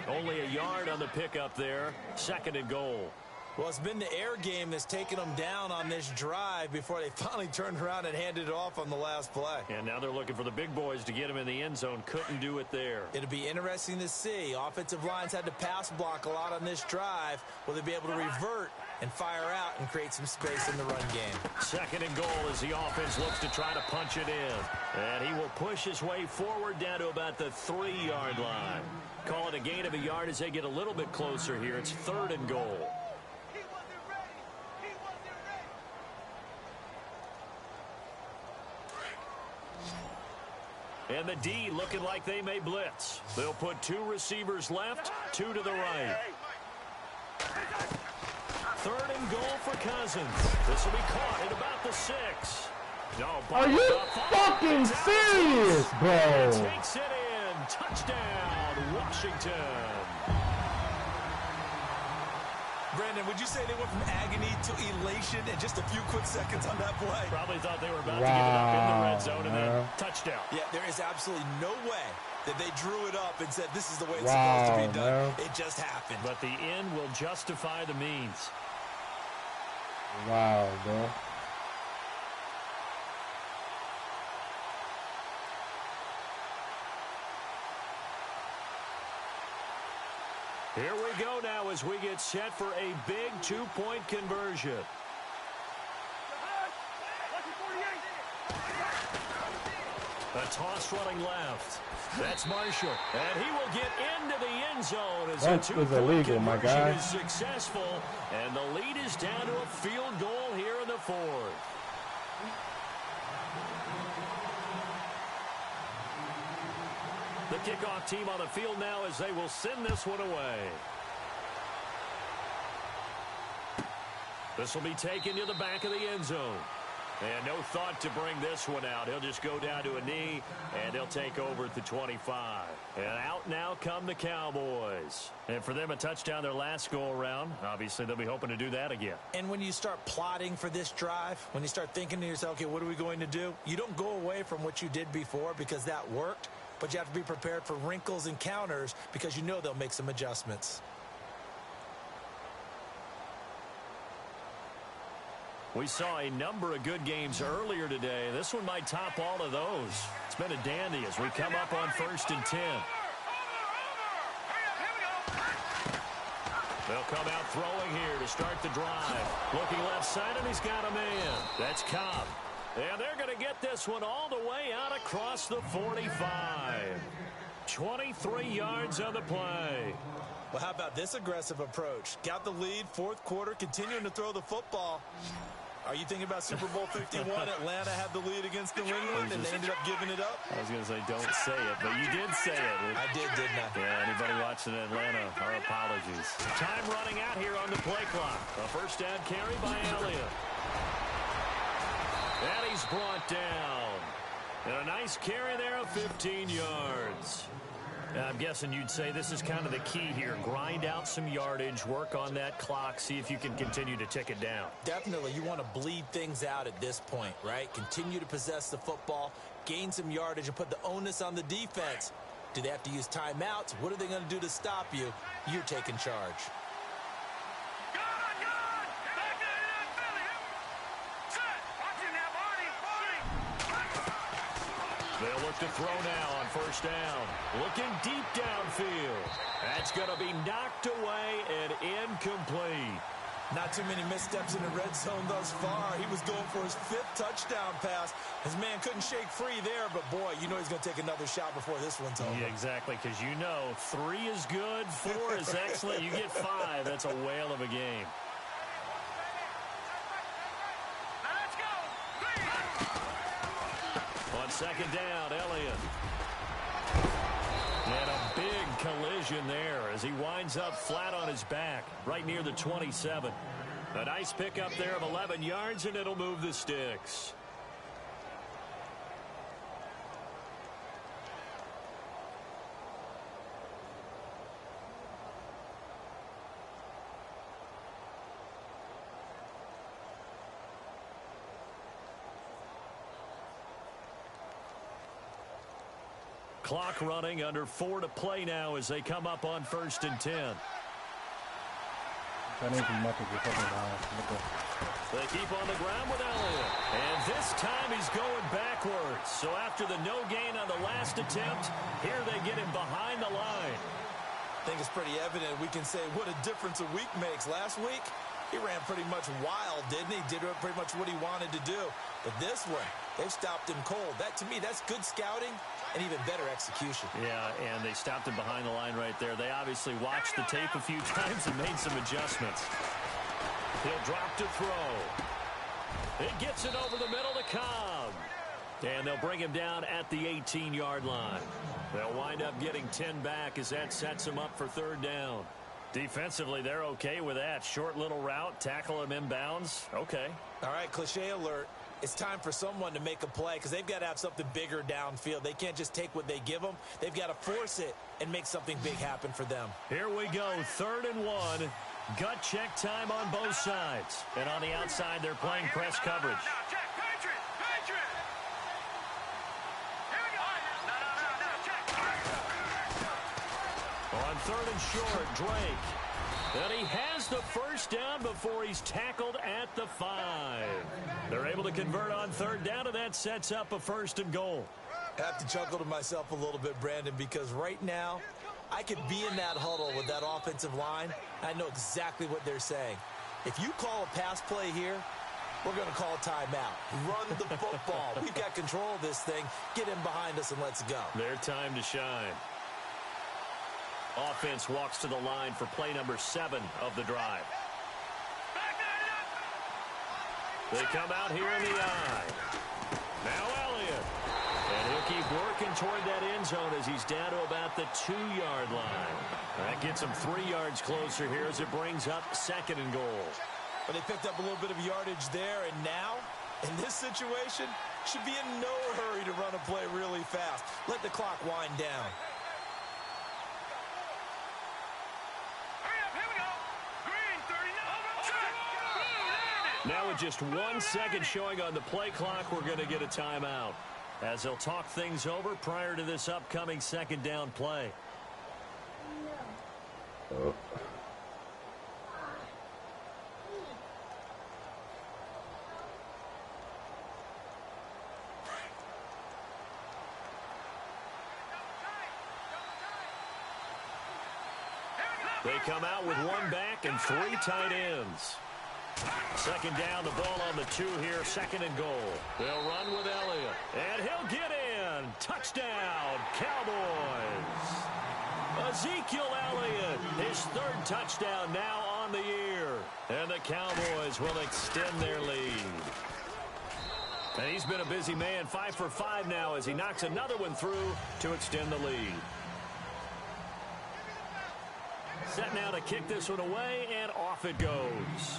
Only a yard on the pickup there. 2nd and goal.
Well, it's been the air game that's taken them down on this drive before they finally turned around and handed it off on the last play.
And now they're looking for the big boys to get him in the end zone. Couldn't do it there.
It'll be interesting to see. Offensive lines had to pass block a lot on this drive. Will they be able to revert and fire out and create some space in the run game.
2nd and goal as the offense looks to try to punch it in. And he will push his way forward down to about the 3-yard line. Call it a gain of a yard as they get a little bit closer here. It's 3rd and goal. And the D looking like they may blitz. They'll put 2 receivers left, 2 to the right. 3rd and goal for Cousins. This will be caught at about the 6. No,
are you fucking serious, bro?
Takes it in. Touchdown, Washington.
Brandon, would you say they went from agony to elation in just a few quick seconds on that play?
Probably thought they were about to give it up in the red zone and then touchdown.
Yeah, there is absolutely no way that they drew it up and said this is the way it's supposed to be done. It just happened.
But the end will justify the means.
Wow, bro.
Here we go now as we get set for a big 2-point conversion. A toss running left. That's Marshall. And he will get into the end zone as
that
a 2-point
illegal, my guy.
is successful. And the lead is down to a field goal here in the 4th. The kickoff team on the field now as they will send this one away. This will be taken to the back of the end zone. And no thought to bring this one out. He'll just go down to a knee, and they'll take over at the 25. And out now come the Cowboys. And for them, a touchdown their last go-around. Obviously, they'll be hoping to do that again.
And when you start plotting for this drive, when you start thinking to yourself, okay, what are we going to do? You don't go away from what you did before because that worked. But you have to be prepared for wrinkles and counters because you know they'll make some adjustments.
We saw a number of good games earlier today. This one might top all of those. It's been a dandy as we come up on 1st and 10. They'll come out throwing here to start the drive. Looking left side, and he's got a man. That's Cobb. And they're going to get this one all the way out across the 45. 23 yards on the play.
Well, how about this aggressive approach? Got the lead, 4th quarter, continuing to throw the football. Are you thinking about Super Bowl 51? Atlanta had the lead against New England, and they ended up giving it up?
I was going to say, don't say it, but you did say it.
I did, didn't I?
Yeah, anybody watching Atlanta, our apologies. Time running out here on the play clock. A 1st down carry by Elliott. And he's brought down. And a nice carry there of 15 yards. I'm guessing you'd say this is kind of the key here. Grind out some yardage, work on that clock, see if you can continue to tick it down.
Definitely. You want to bleed things out at this point, right? Continue to possess the football, gain some yardage, and put the onus on the defense. Do they have to use timeouts? What are they going to do to stop you? You're taking charge.
They'll look to throw now on 1st down. Looking deep downfield. That's going to be knocked away and incomplete.
Not too many missteps in the red zone thus far. He was going for his 5th touchdown pass. His man couldn't shake free there, but boy, you know he's going to take another shot before this one's over.
Yeah, exactly, because you know 3 is good, 4 is excellent. You get 5, that's a whale of a game. On 2nd down, Elliott. And a big collision there as he winds up flat on his back, right near the 27. A nice pickup there of 11 yards, and it'll move the sticks. Clock running, under 4 to play now as they come up on 1st and 10.
That ain't much of a fucking
They keep on the ground with Elliott. And this time he's going backwards. So after the no gain on the last attempt, here they get him behind the line.
I think it's pretty evident we can say what a difference a week makes. Last week, He ran pretty much wild, didn't he? Did pretty much what he wanted to do. But this one, they've stopped him cold. That, to me, that's good scouting and even better execution.
Yeah, and they stopped him behind the line right there. They obviously watched the tape a few times and made some adjustments. He'll drop to throw. It gets it over the middle to Cobb. And they'll bring him down at the 18-yard line. They'll wind up getting 10 back as that sets them up for third down. Defensively, they're okay with that. Short little route, tackle him inbounds. Okay.
All right, cliche alert. It's time for someone to make a play because they've got to have something bigger downfield. They can't just take what they give them. They've got to force it and make something big happen for them.
Here we go, 3rd and 1. Gut check time on both sides. And on the outside, they're playing press coverage. On 3rd and short, Drake. And he has the first down before he's tackled at the 5. They're able to convert on 3rd down, and that sets up a 1st and goal.
I have to chuckle to myself a little bit, Brandon, because right now I could be in that huddle with that offensive line. I know exactly what they're saying. If you call a pass play here, we're going to call a timeout. Run the football. We've got control of this thing. Get him behind us and let's go.
Their time to shine. Offense walks to the line for play number 7 of the drive. They come out here in the eye. Now Elliott. And he'll keep working toward that end zone as he's down to about the 2-yard line. That gets him 3 yards closer here as it brings up 2nd and goal.
But they picked up a little bit of yardage there, and now, in this situation, should be in no hurry to run a play really fast. Let the clock wind down.
Now with just 1 second showing on the play clock, we're going to get a timeout as they'll talk things over prior to this upcoming 2nd down play.
Oh.
They come out with 1 back and 3 tight ends. 2nd down, the ball on the 2 here, 2nd and goal. They'll run with Elliott, and he'll get in. Touchdown, Cowboys. Ezekiel Elliott, his 3rd touchdown now on the year. And the Cowboys will extend their lead. And he's been a busy man, 5 for 5 now as he knocks another one through to extend the lead. Set now to kick this one away, and off it goes.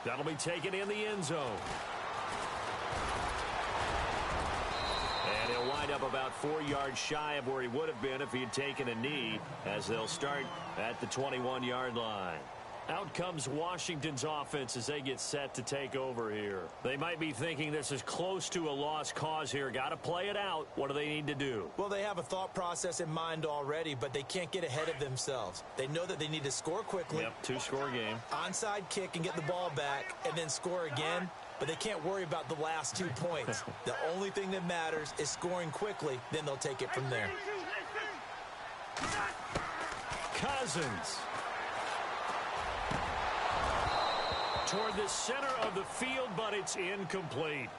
That'll be taken in the end zone. And he'll wind up about 4 yards shy of where he would have been if he had taken a knee, as they'll start at the 21-yard line. Out comes Washington's offense as they get set to take over here. They might be thinking this is close to a lost cause here. Got to play it out. What do they need to do?
Well, they have a thought process in mind already, but they can't get ahead of themselves. They know that they need to score quickly.
Yep, 2-score game.
Onside kick and get the ball back and then score again. But they can't worry about the last 2 points. The only thing that matters is scoring quickly. Then they'll take it from there.
Cousins. Toward the center of the field, but it's incomplete.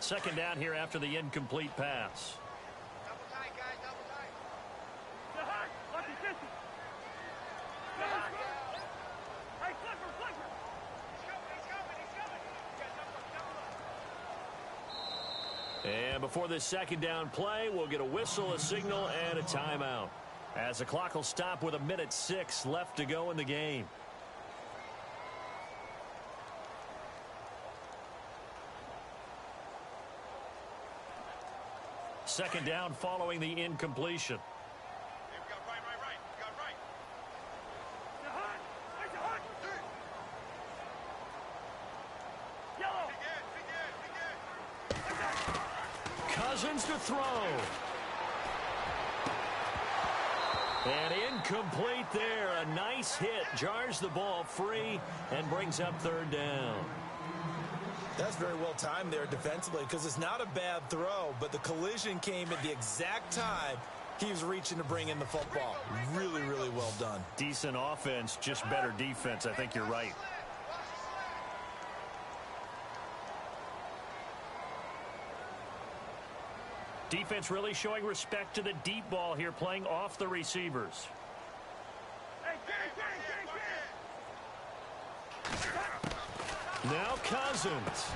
Second down here after the incomplete pass.
Double tight, guys, double tight. Hey, flipper.
And before this 2nd down play, we'll get a whistle, a signal, and a timeout. As the clock will stop with 1:06 left to go in the game. Second down following the incompletion.
Hey, we got right. We got right. Yellow.
Cousins to throw. And incomplete there. A nice hit. Jars the ball free and brings up third down.
That's very well timed there defensively because it's not a bad throw, but the collision came at the exact time he was reaching to bring in the football. Really, really well done.
Decent offense, just better defense. I think you're right. Defense really showing respect to the deep ball here, playing off the receivers. Now Cousins.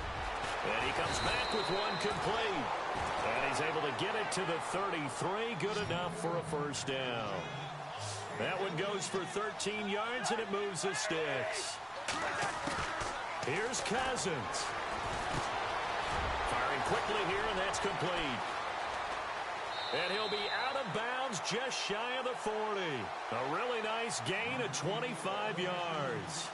And he comes back with one complete. And he's able to get it to the 33. Good enough for a first down. That one goes for 13 yards, and it moves the sticks. Here's Cousins. Firing quickly here, and that's complete. And he'll be out of bounds just shy of the 40. A really nice gain of 25 yards.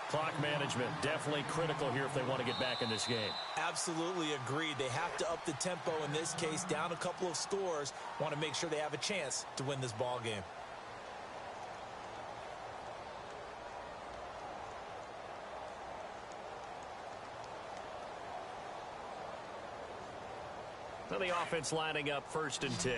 Clock management definitely critical here if they want to get back in this game.
Absolutely agreed. They have to up the tempo in this case, down a couple of scores. Want to make sure they have a chance to win this ball game.
So the offense lining up 1st and 10.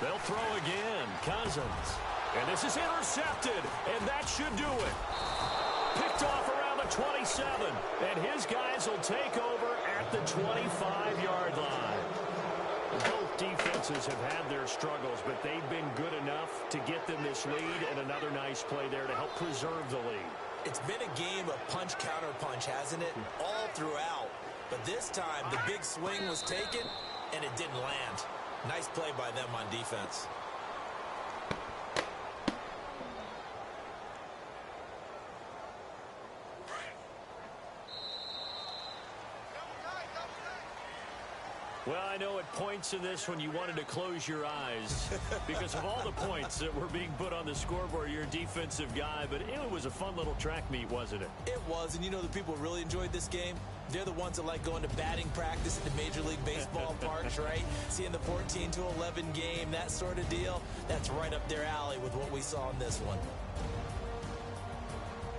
They'll throw again. Cousins. And this is intercepted. And that should do it. Picked off around the 27. And his guys will take over at the 25-yard line. Both defenses have had their struggles, but they've been good enough to get them this lead, and another nice play there to help preserve the lead.
It's been a game of punch-counter-punch, hasn't it? All throughout. But this time, the big swing was taken, and it didn't land. Nice play by them on defense.
Well, I know at points in this one you wanted to close your eyes because of all the points that were being put on the scoreboard. You're a defensive guy, but it was a fun little track meet, wasn't it?
It was, and you know the people who really enjoyed this game? They're the ones that like going to batting practice at the Major League Baseball parks, right? Seeing the 14-11 game, that sort of deal. That's right up their alley with what we saw in this one.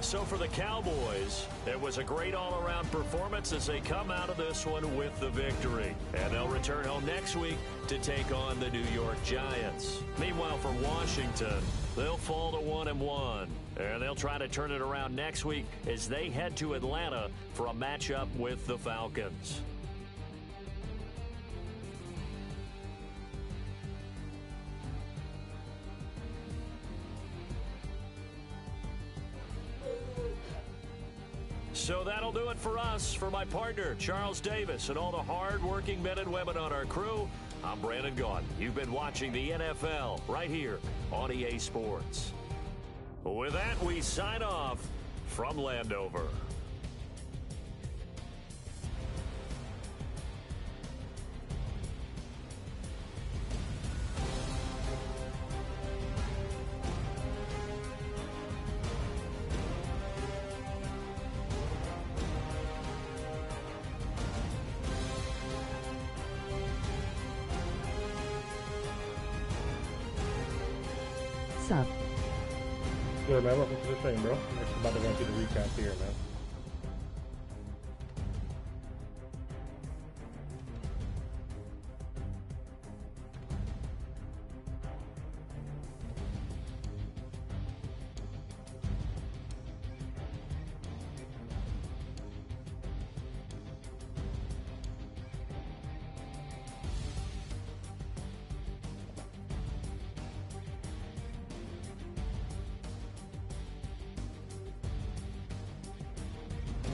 So for the Cowboys, it was a great all-around performance as they come out of this one with the victory. And they'll return home next week to take on the New York Giants. Meanwhile, for Washington, they'll fall to 1-1. And they'll try to turn it around next week as they head to Atlanta for a matchup with the Falcons. So that'll do it for us. For my partner, Charles Davis, and all the hard-working men and women on our crew, I'm Brandon Gaudin. You've been watching the NFL right here on EA Sports. With that, we sign off from Landover.
Sup? Yo, man, welcome to the thing, bro. I'm just about to run through the recap here, man.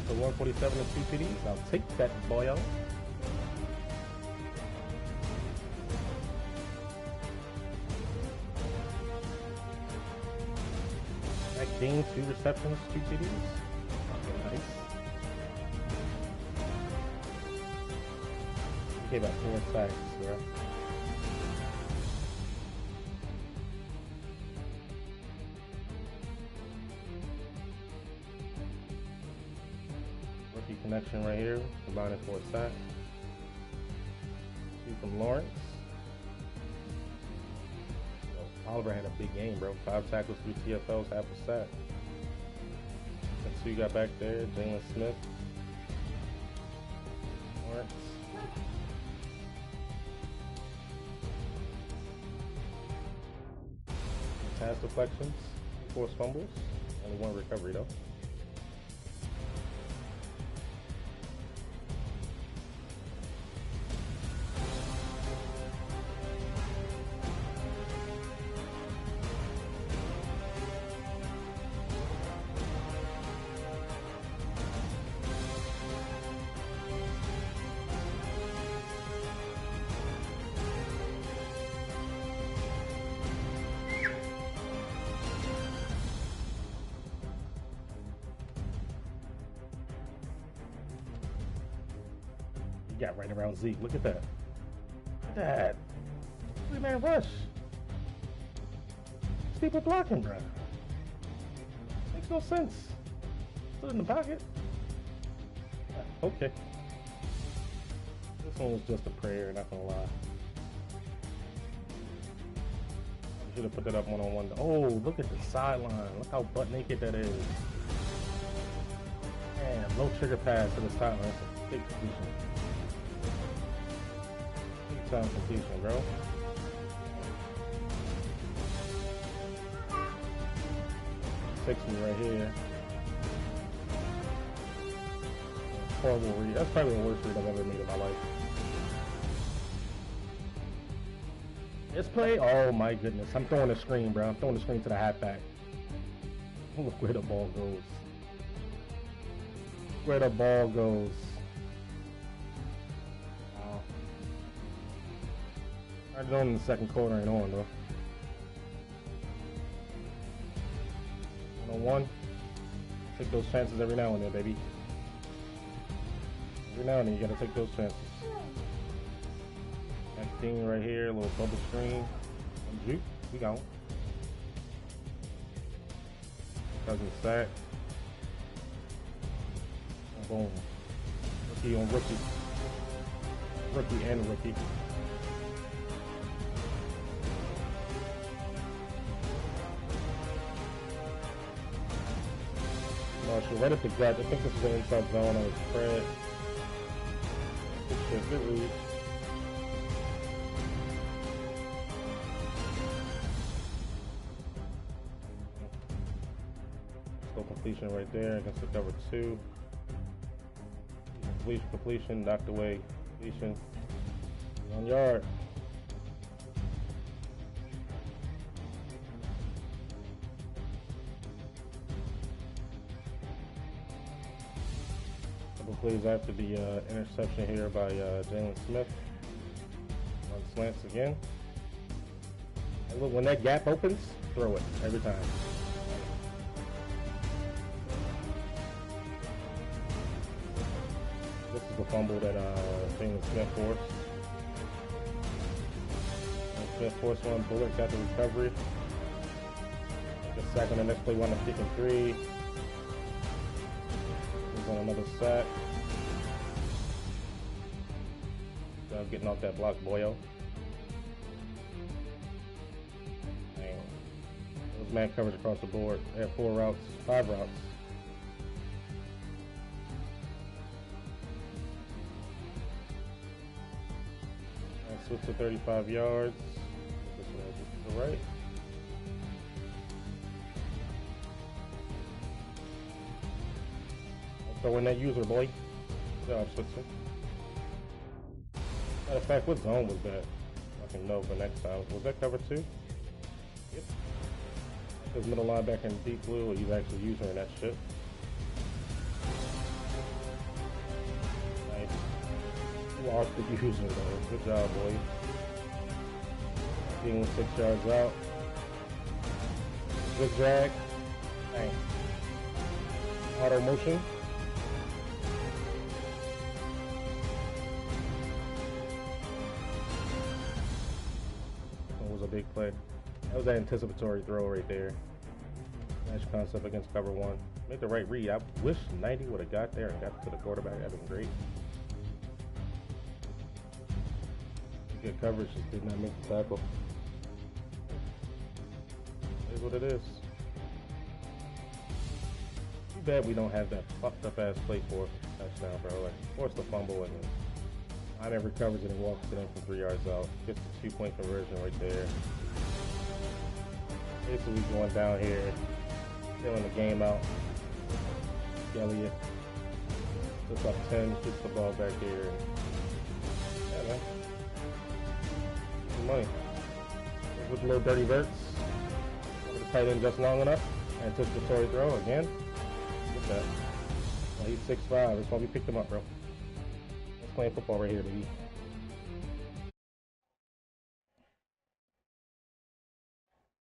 So 147 and 2 TDs. I'll take that, boyo. That gained 2 receptions, 2 TDs. Okay, nice. Okay, about 4 sacks, yeah. Rookie connection right here, combining for a sack. 2 from Lawrence. Oliver had a big game, bro. 5 tackles, 3 TFLs, half a sack. That's who you got back there. Jalen Smith. Lawrence. Pass deflections, forced fumbles. Only 1 recovery, though. Got right around Zeke. Look at that. Look at that. 3-man rush. These people blocking, bro. Makes no sense. Put it in the pocket. Okay. This one was just a prayer, not gonna lie. I should have put that up one-on-one. Oh, look at the sideline. Look how butt naked that is. Man, low trigger pass to the sideline. That's a big completion. Time completion, bro. Takes me right here. Horrible read. That's probably the worst read I've ever made in my life. This play, oh my goodness. I'm throwing the screen, bro. I'm throwing the screen to the halfback. Look where the ball goes. Where the ball goes. Started on in the second quarter and on though. 1-on-1. Take those chances every now and then, baby. Every now and then you gotta take those chances. Next thing right here, a little bubble screen. Juke, we got one. Cousin sack. Boom. Rookie on rookie. Rookie and rookie. Marshall right at the gut. I think this is an inside zone on his spread. Good shit, good read. Let's go completion right there against the cover 2. Completion, knocked away. Completion. 1 yard. Plays after the interception here by Jalen Smith. On slants again. And look, when that gap opens, throw it every time. This is the fumble that Jalen Smith forced. Smith forced one. Bullard got the recovery. The sack on the next play, wound up kicking 3. He's on another sack. Getting off that block, boyo. Dang. It was man coverage across the board. They had 4 routes, 5 routes. And switch to 35 yards. This one is to the right. Throw in that user, boy. Good job, Switzer. Matter of fact, what zone was that? I can know for next time. Was that cover 2? Yep. His middle linebacker in deep blue, he's actually using that shit. Nice. You lost the user though. Good job, boy. Being 6 yards out. Good drag. Bang. Auto motion. Big play. That was that anticipatory throw right there. Match concept against cover 1. Made the right read. I wish 90 would have got there and got to the quarterback. That'd been great. Good coverage, just did not make the tackle. It is what it is. Too bad we don't have that fucked up ass play for touchdown, bro. Like, force the fumble and I never recovers it and walks it in from 3 yards out. Gets the 2-point conversion right there. Basically going down here, filling the game out. Elliott just up 10, gets the ball back here. Yeah, man. Good money. With a little dirty verts. The tight end just long enough. Anticipatory throw again. Look at that. Well, he's 6'5". That's why we picked him up, bro. Let's play football right here, baby.